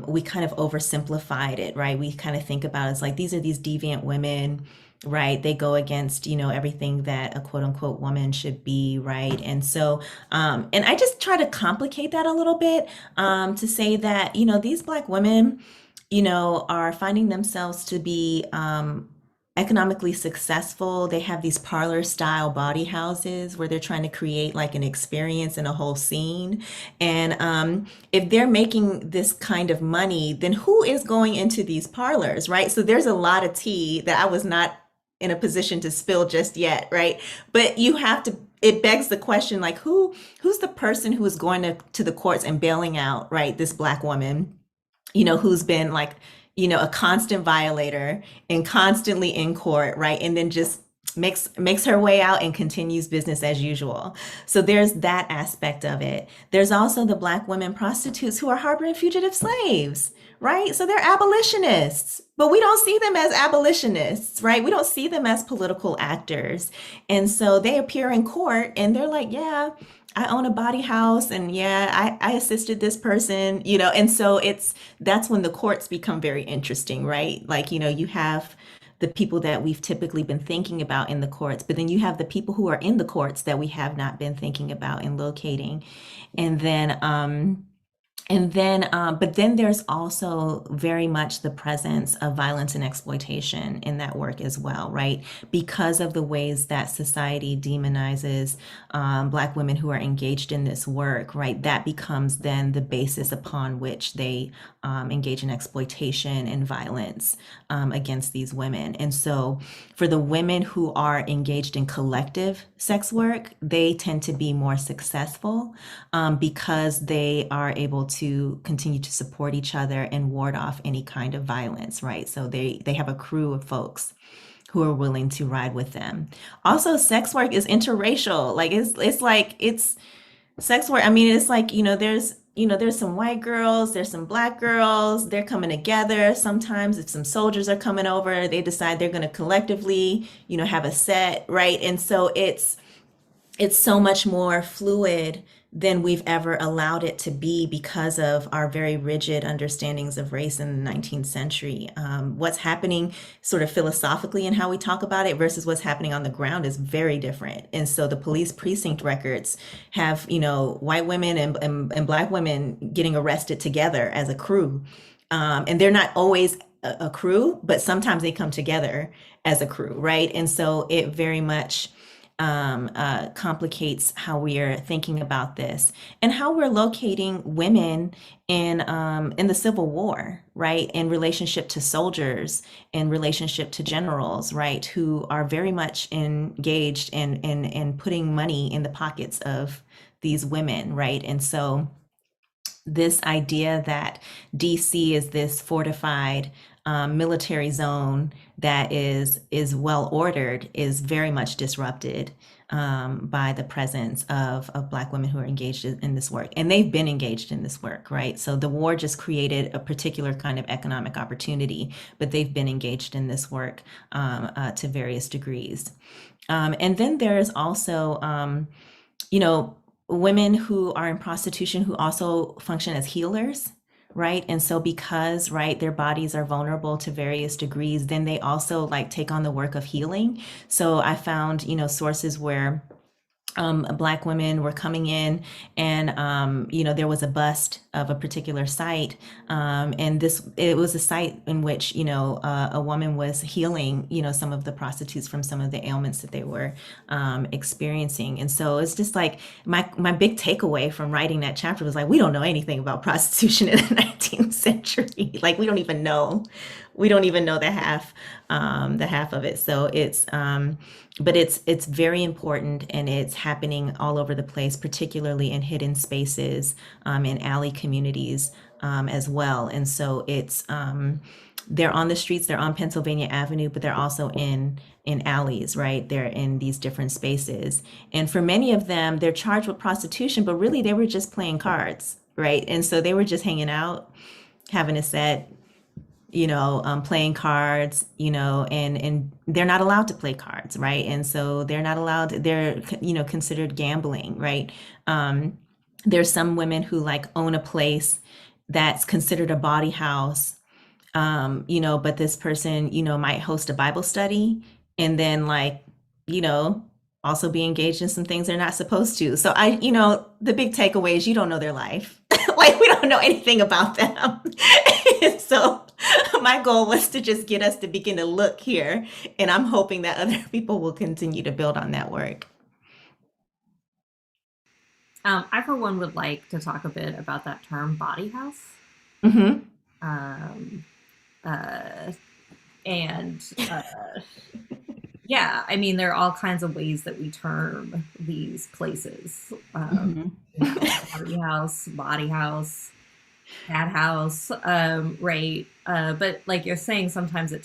C: we kind of oversimplified it, right? We kind of think about it as like, these are these deviant women, right? They go against, everything that a quote unquote woman should be, right? And so, and I just try to complicate that a little bit to say that, these Black women, are finding themselves to be economically successful. They have these parlor style body houses where they're trying to create like an experience and a whole scene. And if they're making this kind of money, then who is going into these parlors, right? So there's a lot of tea that I was not in a position to spill just yet, right? But you have to, it begs the question, like who's the person who is going to the courts and bailing out, right, this Black woman, who's been like, a constant violator and constantly in court, right? And then just makes her way out and continues business as usual. So there's that aspect of it. There's also the Black women prostitutes who are harboring fugitive slaves, right? So they're abolitionists, but we don't see them as abolitionists, right? We don't see them as political actors. And so they appear in court and they're like, yeah, I own a body house and yeah, I assisted this person, and so that's when the courts become very interesting, right? Like, you have the people that we've typically been thinking about in the courts, but then you have the people who are in the courts that we have not been thinking about and locating. But then there's also very much the presence of violence and exploitation in that work as well, right? Because of the ways that society demonizes Black women who are engaged in this work, right? That becomes then the basis upon which they engage in exploitation and violence against these women. And so for the women who are engaged in collective sex work, they tend to be more successful because they are able to continue to support each other and ward off any kind of violence, right? So they have a crew of folks who are willing to ride with them. Also, sex work is interracial. Like it's sex work. I mean, it's like, there's some white girls, there's some Black girls, they're coming together. Sometimes if some soldiers are coming over, they decide they're going to collectively, have a set, right? And so it's so much more fluid than we've ever allowed it to be because of our very rigid understandings of race in the 19th century. What's happening sort of philosophically in how we talk about it versus what's happening on the ground is very different. And so the police precinct records have, white women and Black women getting arrested together as a crew. And they're not always a crew, but sometimes they come together as a crew, right? And so it very much complicates how we are thinking about this and how we're locating women in the Civil War, right? In relationship to soldiers, in relationship to generals, right? Who are very much engaged in putting money in the pockets of these women, right? And so this idea that DC is this fortified military zone that is well ordered is very much disrupted by the presence of Black women who are engaged in this work. And they've been engaged in this work, right? So the war just created a particular kind of economic opportunity, but they've been engaged in this work to various degrees. And then there's also, women who are in prostitution who also function as healers, right? And so because, right, their bodies are vulnerable to various degrees, then they also like take on the work of healing. So I found, sources where Black women were coming in and, there was a bust of a particular site. And it was a site in which, a woman was healing, some of the prostitutes from some of the ailments that they were experiencing. And so it's just like my big takeaway from writing that chapter was like, we don't know anything about prostitution in the 19th century. Like we don't even know the half of it. So but it's very important and it's happening all over the place, particularly in hidden spaces, in alley communities as well. And so it's they're on the streets, they're on Pennsylvania Avenue, but they're also in alleys, right? They're in these different spaces. And for many of them, they're charged with prostitution, but really they were just playing cards, right? And so they were just hanging out, having a set, playing cards, and they're not allowed to play cards, right? And so they're considered gambling, right? There's some women who like own a place that's considered a body house, but this person, might host a Bible study and then also be engaged in some things they're not supposed to. So the big takeaway is you don't know their life. Like we don't know anything about them. So My goal was to just get us to begin to look here, and I'm hoping that other people will continue to build on that work.
B: I, for one, would like to talk a bit about that term body house.
C: Mm-hmm.
B: Um, uh, and yeah, I mean, there are all kinds of ways that we term these places. Party house, body house, cat house, right? But like you're saying, sometimes it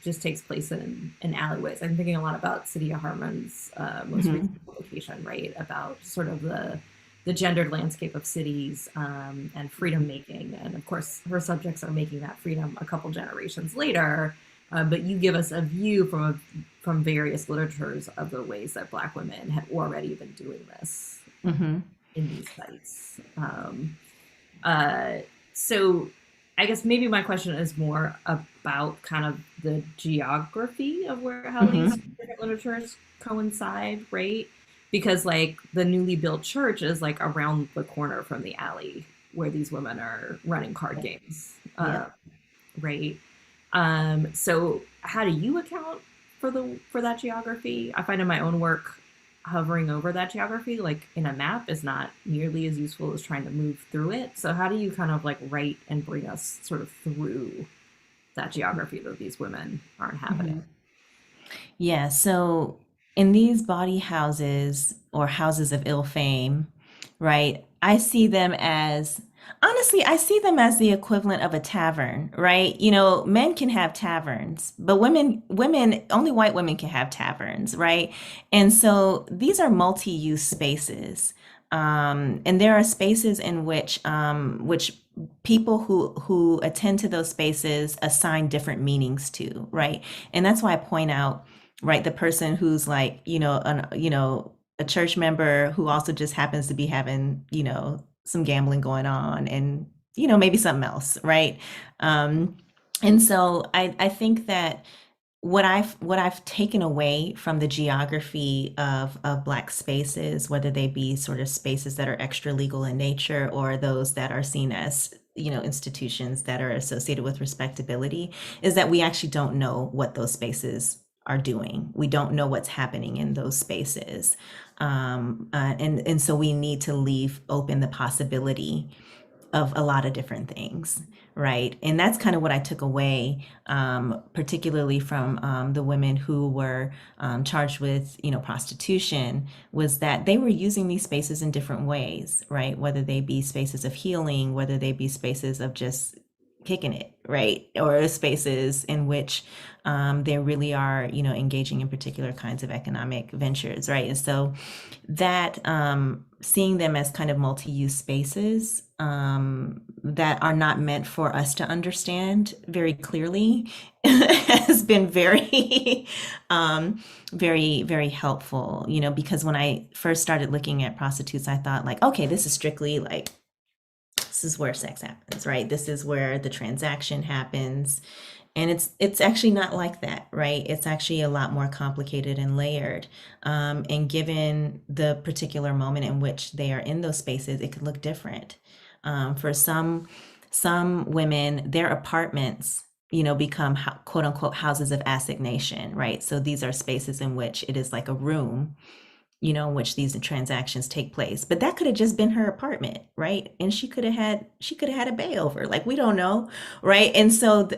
B: just takes place in alleyways. I'm thinking a lot about Sadia Harmon's most recent publication, right? About sort of the gendered landscape of cities and freedom making. And of course, her subjects are making that freedom a couple generations later. But you give us a view from various literatures of the ways that Black women had already been doing this in these sites. So I guess maybe my question is more about kind of the geography of how these different literatures coincide, right? Because like the newly built church is like around the corner from the alley where these women are running card games, right? So how do you account for that geography? I find in my own work, hovering over that geography, like in a map, is not nearly as useful as trying to move through it. So how do you kind of like write and bring us sort of through that geography that these women are inhabiting?
C: Yeah, so in these body houses or houses of ill fame, right? Honestly, I see them as the equivalent of a tavern, right? You know, men can have taverns, but only white women can have taverns, right? And so these are multi-use spaces. And there are spaces in which people who attend to those spaces assign different meanings to, right? And that's why I point out, right, the person who's like, a church member who also just happens to be having, some gambling going on and, maybe something else, right? And so I think that what I've taken away from the geography of Black spaces, whether they be sort of spaces that are extra legal in nature or those that are seen as, institutions that are associated with respectability, is that we actually don't know what those spaces are doing. We don't know what's happening in those spaces. And so we need to leave open the possibility of a lot of different things, right? And that's kind of what I took away, particularly from the women who were charged with, prostitution, was that they were using these spaces in different ways, right? Whether they be spaces of healing, whether they be spaces of just kicking it, right? Or spaces in which they really are, engaging in particular kinds of economic ventures, right? And so that seeing them as kind of multi-use spaces that are not meant for us to understand very clearly has been very, very, very helpful, because when I first started looking at prostitutes, I thought like, okay, this is strictly like, this is where sex happens, right? This is where the transaction happens. And it's actually not like that, right? It's actually a lot more complicated and layered. And given the particular moment in which they are in those spaces, it could look different. For some women, their apartments, become quote unquote houses of assignation, right? So these are spaces in which it is like a room, in which these transactions take place. But that could have just been her apartment, right? And she could have had a bay over, like, we don't know, right? And so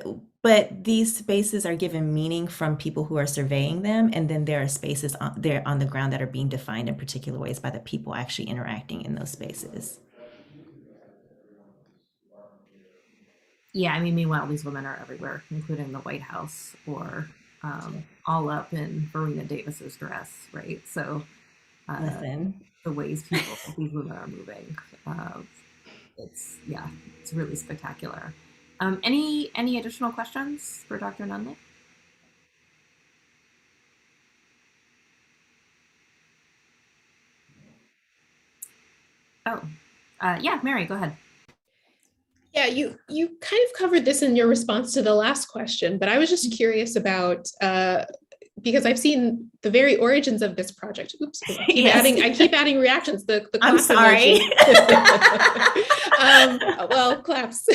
C: but these spaces are given meaning from people who are surveying them, and then there are spaces there on the ground that are being defined in particular ways by the people actually interacting in those spaces.
B: Yeah, I mean, meanwhile, these women are everywhere, including the White House or all up in Verena Davis's dress, right? So the ways these women are moving, it's really spectacular. Any additional questions for Dr. Nunley? Oh, yeah, Mary, go ahead.
A: Yeah, you kind of covered this in your response to the last question, but I was just curious about because I've seen the very origins of this project. Oops, I
C: Yes.
A: keep adding reactions. The
C: I'm
A: clap
C: sorry.
A: emoji. Well, claps.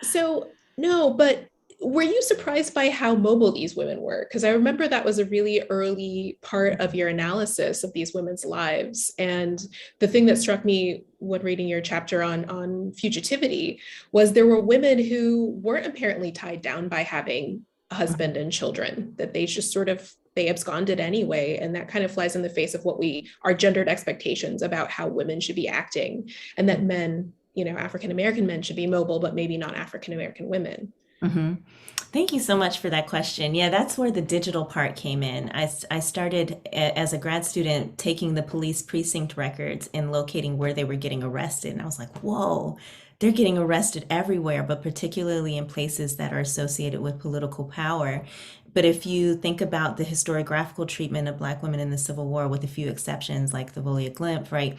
A: So no, but were you surprised by how mobile these women were? Because I remember that was a really early part of your analysis of these women's lives. And the thing that struck me when reading your chapter on fugitivity was there were women who weren't apparently tied down by having a husband and children, that they just sort of they absconded anyway. And that kind of flies in the face of what our gendered expectations about how women should be acting, and that men, African-American men should be mobile, but maybe not African-American women.
C: Mm-hmm. Thank you so much for that question. Yeah, that's where the digital part came in. I started as a grad student taking the police precinct records and locating where they were getting arrested. And I was like, whoa, they're getting arrested everywhere, but particularly in places that are associated with political power. But if you think about the historiographical treatment of Black women in the Civil War, with a few exceptions like the Volia Glymph, right?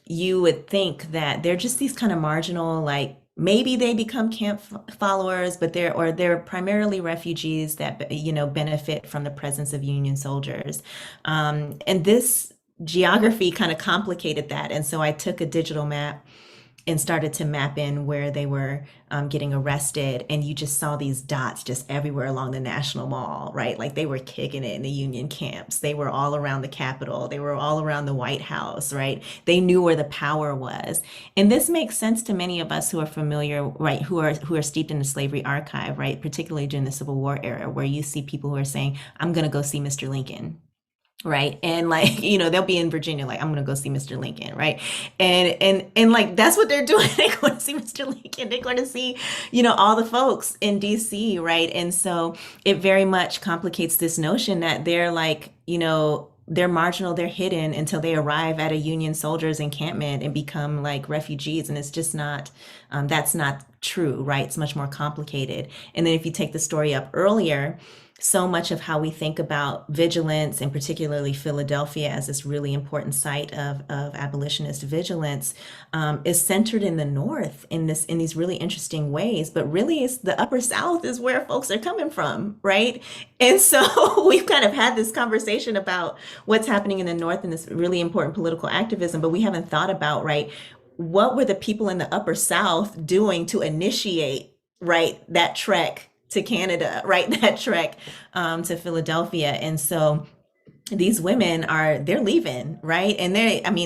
C: You would think that they're just these kind of marginal, like, maybe they become camp followers, but they're primarily refugees that benefit from the presence of Union soldiers, and this geography kind of complicated that. And so I took a digital map and started to map in where they were getting arrested, and you just saw these dots just everywhere along the National Mall, right? Like they were kicking it in the Union camps. They were all around the Capitol. They were all around the White House, right? They knew where the power was. And this makes sense to many of us who are familiar, right, who are steeped in the slavery archive, right? Particularly during the Civil War era, where you see people who are saying, I'm going to go see Mr. Lincoln. Right. And like, they'll be in Virginia, like, I'm going to go see Mr. Lincoln. Right. And like, that's what they're doing. They're going to see Mr. Lincoln. They're going to see, all the folks in DC. Right. And so it very much complicates this notion that they're like, they're marginal, they're hidden until they arrive at a Union soldiers encampment and become like refugees. And it's just not, that's not true. Right. It's much more complicated. And then if you take the story up earlier, so much of how we think about vigilance, and particularly Philadelphia as this really important site of abolitionist vigilance, is centered in the North in these really interesting ways. But really, it's the Upper South is where folks are coming from, right? And so we've kind of had this conversation about what's happening in the North and this really important political activism, but we haven't thought about, right, what were the people in the Upper South doing to initiate, right, that trek to Canada, right? That trek to Philadelphia. And so these women they're leaving, right? And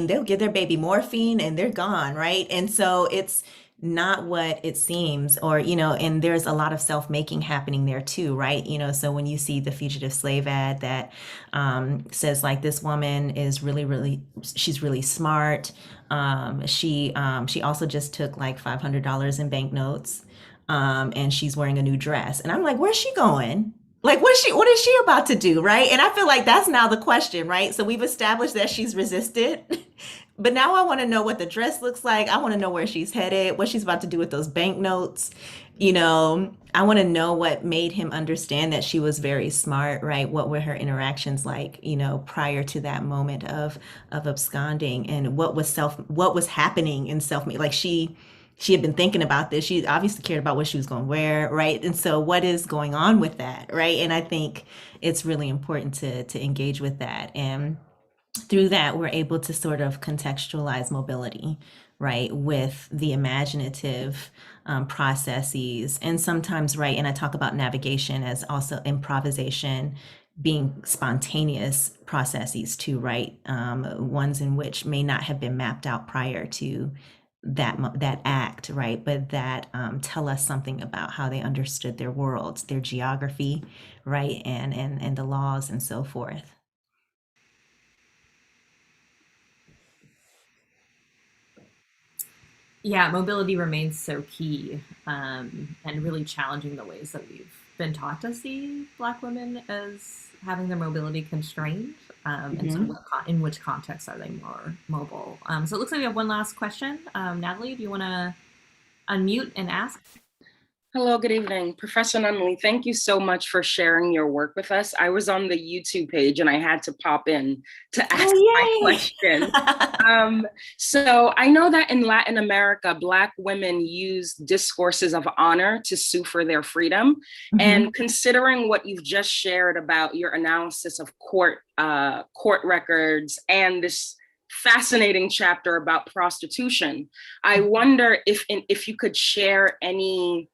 C: they'll give their baby morphine and they're gone, right? And so it's not what it seems, or, and there's a lot of self-making happening there too, right? So when you see the fugitive slave ad that says like, this woman is she's really smart. She also just took like $500 in banknotes. And she's wearing a new dress. And I'm like, where's she going? Like, what is she about to do? Right. And I feel like that's now the question, right? So we've established that she's resisted, but now I want to know what the dress looks like. I want to know where she's headed, what she's about to do with those banknotes. I want to know what made him understand that she was very smart, right? What were her interactions like, prior to that moment of absconding, and what was happening in self-made, like she had been thinking about this. She obviously cared about what she was going to wear, right? And so what is going on with that, right? And I think it's really important to engage with that. And through that, we're able to sort of contextualize mobility, right, with the imaginative processes. And sometimes, right, and I talk about navigation as also improvisation, being spontaneous processes too, right? Ones in which may not have been mapped out prior to that act, right? But that tell us something about how they understood their worlds, their geography, right? And the laws and so forth.
B: Yeah, mobility remains so key, and really challenging the ways that we've been taught to see Black women as having their mobility constrained. And so in which context are they more mobile? So it looks like we have one last question. Natalie, do you want to unmute and ask?
G: Hello, good evening. Professor Nunley, thank you so much for sharing your work with us. I was on the YouTube page and I had to pop in to ask my question. So I know that in Latin America, Black women use discourses of honor to sue for their freedom. Mm-hmm. And considering what you've just shared about your analysis of court records and this fascinating chapter about prostitution, I wonder if you could share any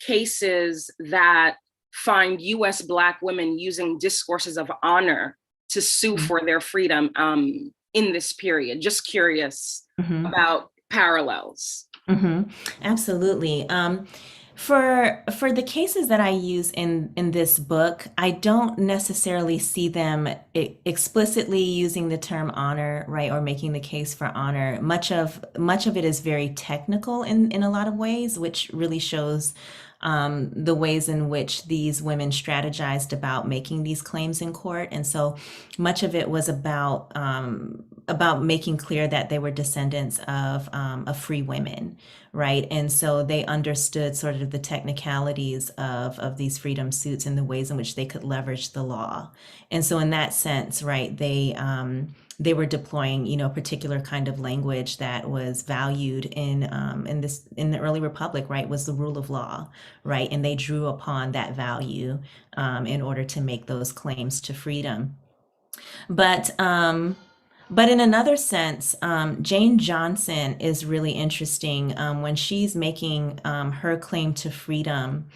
G: cases that find US Black women using discourses of honor to sue for their freedom in this period. Just curious about parallels.
C: Absolutely. For the cases that I use in this book, I don't necessarily see them explicitly using the term honor, right, or making the case for honor. Much of it is very technical in a lot of ways, which really shows the ways in which these women strategized about making these claims in court. And so much of it was about making clear that they were descendants of free women, right? And so they understood sort of the technicalities of these freedom suits and the ways in which they could leverage the law. And so in that sense, right, they were deploying, particular kind of language that was valued in the early republic, right, was the rule of law, right? And they drew upon that value in order to make those claims to freedom. But in another sense, Jane Johnson is really interesting when she's making her claim to freedom.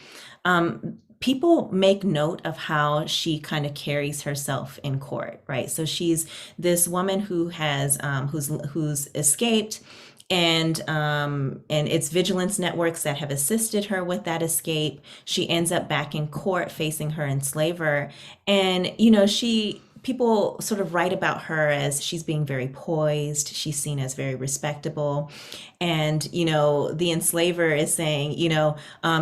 C: People make note of how she kind of carries herself in court, right? So she's this woman who has who's escaped, and it's vigilance networks that have assisted her with that escape. She ends up back in court facing her enslaver, and people sort of write about her as she's being very poised. She's seen as very respectable. And, the enslaver is saying,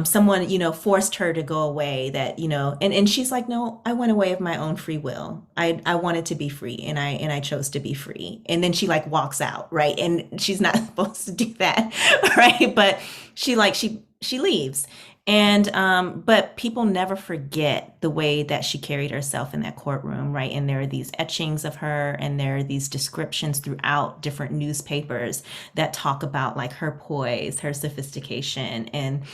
C: someone, forced her to go away, that, and she's like, no, I went away of my own free will. I wanted to be free, and I chose to be free. And then she like walks out, right? And she's not supposed to do that, right? But she leaves. And but people never forget the way that she carried herself in that courtroom, right? And there are these etchings of her, and there are these descriptions throughout different newspapers that talk about like her poise, her sophistication, and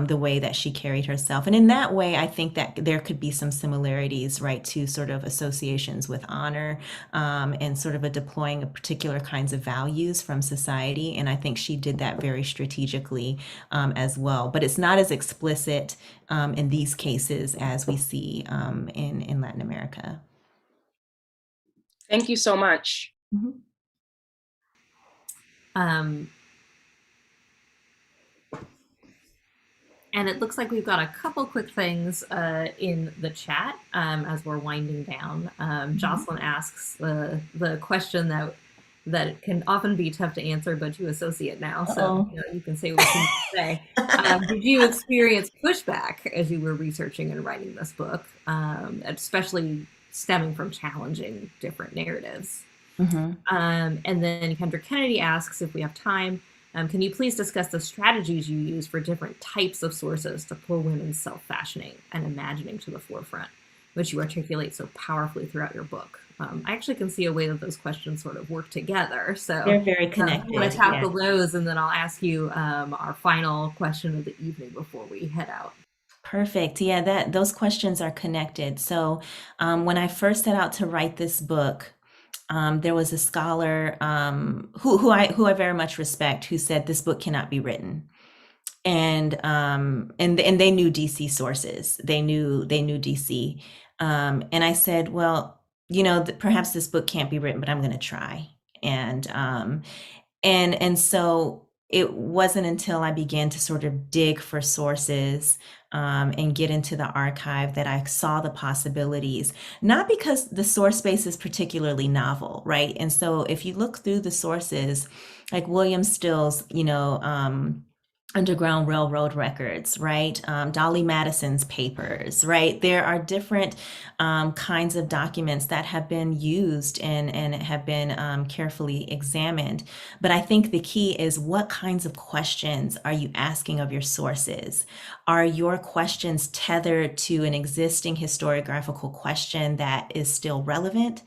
C: the way that she carried herself. And in that way, I think that there could be some similarities, right, to sort of associations with honor and sort of a deploying of particular kinds of values from society. And I think she did that very strategically as well. But it's not as explicit in these cases as we see in Latin America.
G: Thank you so much.
B: And it looks like we've got a couple quick things in the chat as we're winding down. Jocelyn asks the question that can often be tough to answer, but you associate now, so you can say what you say. Did you experience pushback as you were researching and writing this book, especially stemming from challenging different narratives? And then Kendra Kennedy asks if we have time, can you please discuss the strategies you use for different types of sources to pull women's self-fashioning and imagining to the forefront, which you articulate so powerfully throughout your book? I actually can see a way that those questions sort of work together. So
C: they're very connected.
B: I'm going to tackle those, and then I'll ask you our final question of the evening before we head out.
C: Perfect. Yeah, those questions are connected. So when I first set out to write this book, there was a scholar who I very much respect, who said this book cannot be written. And they knew DC sources. They knew DC. And I said, well, perhaps this book can't be written, but I'm going to try. And so it wasn't until I began to sort of dig for sources and get into the archive that I saw the possibilities, not because the source space is particularly novel, right? And so if you look through the sources, like William Still's, Underground Railroad records, right? Dolly Madison's papers, right? There are different kinds of documents that have been used and have been carefully examined. But I think the key is, what kinds of questions are you asking of your sources? Are your questions tethered to an existing historiographical question that is still relevant?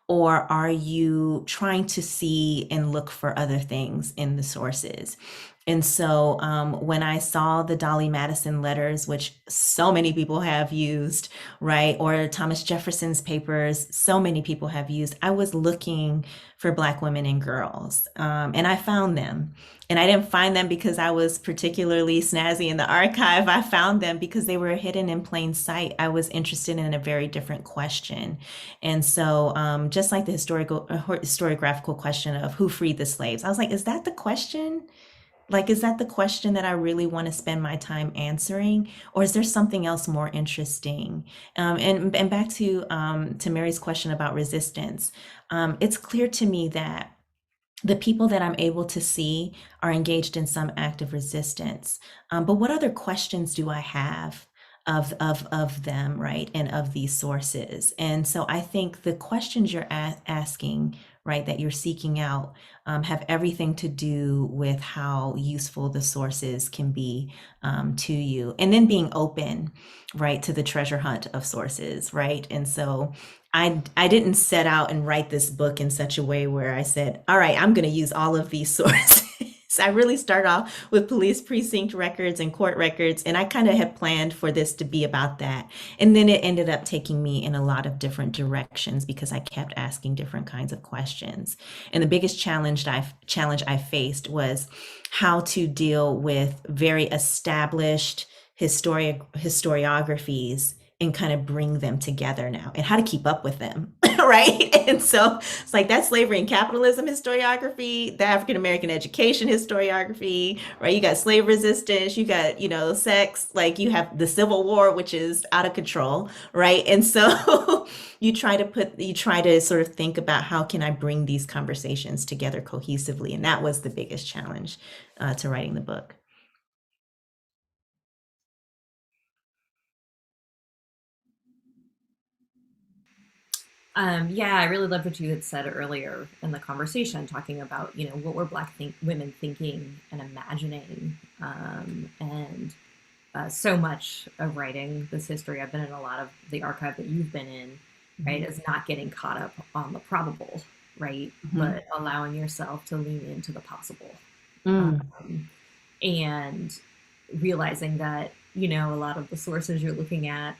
C: Or are you trying to see and look for other things in the sources? And so when I saw the Dolly Madison letters, which so many people have used, right, or Thomas Jefferson's papers, so many people have used, I was looking for Black women and girls, and I found them. And I didn't find them because I was particularly snazzy in the archive. I found them because they were hidden in plain sight. I was interested in a very different question. And so just like the historiographical question of who freed the slaves, I was like, is that the question? Like, is that the question that I really want to spend my time answering, or is there something else more interesting? And back to Mary's question about resistance, it's clear to me that the people that I'm able to see are engaged in some act of resistance. But what other questions do I have of them, right, and of these sources? And so I think the questions you're asking, right, that you're seeking out, have everything to do with how useful the sources can be to you, and then being open, right, to the treasure hunt of sources, right? And so I didn't set out and write this book in such a way where I said, all right, I'm going to use all of these sources. I really start off with police precinct records and court records, and I kind of had planned for this to be about that. And then it ended up taking me in a lot of different directions because I kept asking different kinds of questions. And the biggest challenge I faced was how to deal with very established historiographies and kind of bring them together now, and how to keep up with them, right? And so it's like that slavery and capitalism historiography, the African American education historiography, right? You got slave resistance, you got, sex, like you have the Civil War, which is out of control, right? And so you try to sort of think about, how can I bring these conversations together cohesively? And that was the biggest challenge to writing the book.
B: Yeah, I really loved what you had said earlier in the conversation, talking about, what were Black women thinking and imagining. And so much of writing this history, I've been in a lot of the archive that you've been in, right, is not getting caught up on the probable, right, but allowing yourself to lean into the possible. And realizing that, a lot of the sources you're looking at,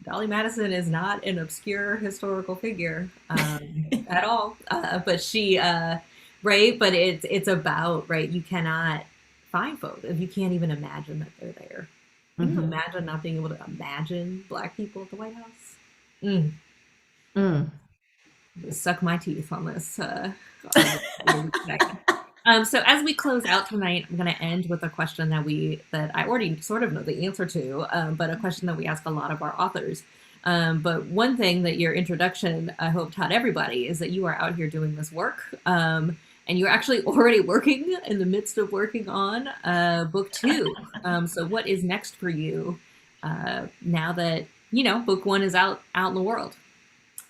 B: Dolly Madison is not an obscure historical figure at all, but she, right? But it's about, right? You cannot find folks if you can't even imagine that they're there. Can you imagine not being able to imagine Black people at the White House? Suck my teeth on this. So as we close out tonight, I'm going to end with a question that I already sort of know the answer to, but a question that we ask a lot of our authors. But one thing that your introduction, I hope, taught everybody is that you are out here doing this work. And you're actually already working in the midst of working on book 2. So what is next for you now that, book 1 is out in the world?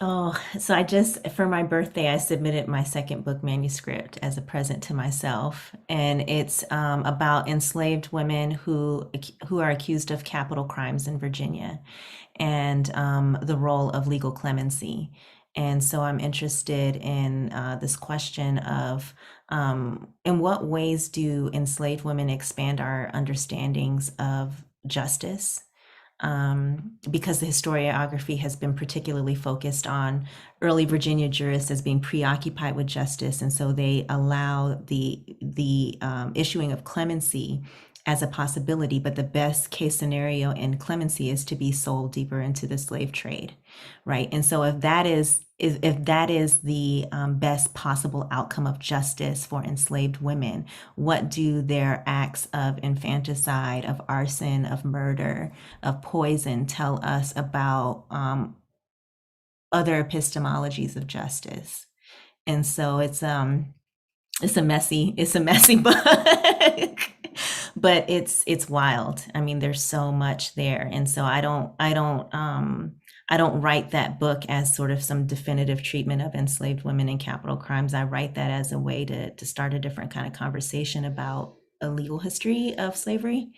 C: Oh, so for my birthday, I submitted my second book manuscript as a present to myself. And it's about enslaved women who are accused of capital crimes in Virginia, and the role of legal clemency. And so I'm interested in this question of in what ways do enslaved women expand our understandings of justice? Because the historiography has been particularly focused on early Virginia jurists as being preoccupied with justice, and so they allow the issuing of clemency as a possibility, but the best case scenario in clemency is to be sold deeper into the slave trade, right? And so if that is the best possible outcome of justice for enslaved women, what do their acts of infanticide, of arson, of murder, of poison tell us about other epistemologies of justice? And so it's a messy book. but it's wild. I mean, there's so much there. And so I don't write that book as sort of some definitive treatment of enslaved women and capital crimes. I write that as a way to start a different kind of conversation about a legal history of slavery.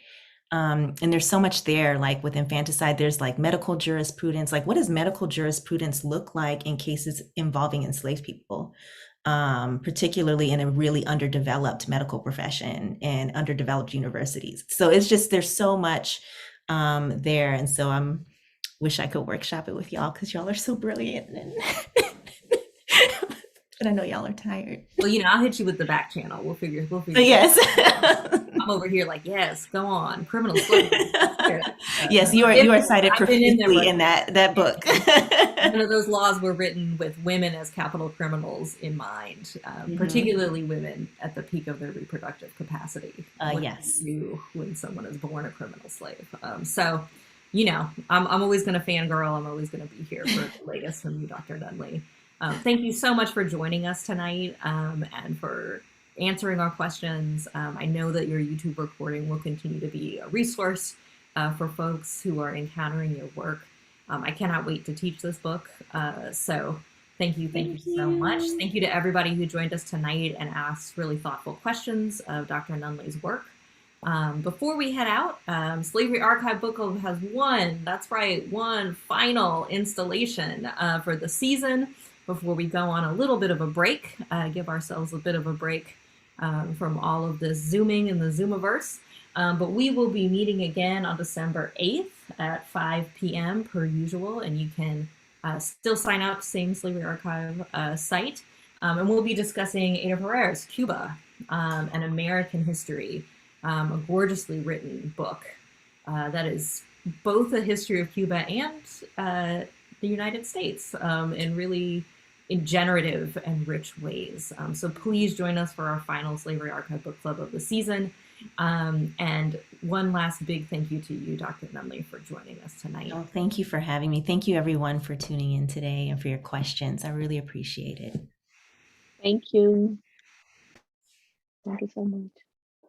C: And there's so much there, like with infanticide, there's like medical jurisprudence. Like, what does medical jurisprudence look like in cases involving enslaved people, particularly in a really underdeveloped medical profession and underdeveloped universities? So it's just, there's so much there. And so wish I could workshop it with y'all because y'all are so brilliant. But I know y'all are tired.
B: Well, I'll hit you with the back channel. We'll figure.
C: Yes.
B: I'm over here like, yes, go on. Criminal slavery.
C: Yes, you are cited profusely in that book.
B: One of those laws were written with women as capital criminals in mind, particularly women at the peak of their reproductive capacity.
C: Yes.
B: When someone is born a criminal slave. So, I'm always going to fangirl. I'm always going to be here for the latest from you, Dr. Nunley. Thank you so much for joining us tonight and for answering our questions. I know that your YouTube recording will continue to be a resource for folks who are encountering your work. I cannot wait to teach this book. So thank you so much. Thank you to everybody who joined us tonight and asked really thoughtful questions of Dr. Nunley's work. Before we head out, Slavery Archive Book Club has one final installation for the season before we go on a little bit of a break, give ourselves a bit of a break from all of this Zooming in the Zoomiverse. But we will be meeting again on December 8th at 5 p.m. per usual, and you can still sign up, same Slavery Archive site. And we'll be discussing Ada Ferrer's Cuba, an American History, a gorgeously written book that is both a history of Cuba and the United States in really generative and rich ways. So please join us for our final Slavery Archive Book Club of the season. And one last big thank you to you, Dr. Nunley, for joining us tonight.
C: Oh, thank you for having me. Thank you everyone for tuning in today and for your questions. I really appreciate it.
E: Thank you. Thank you so much.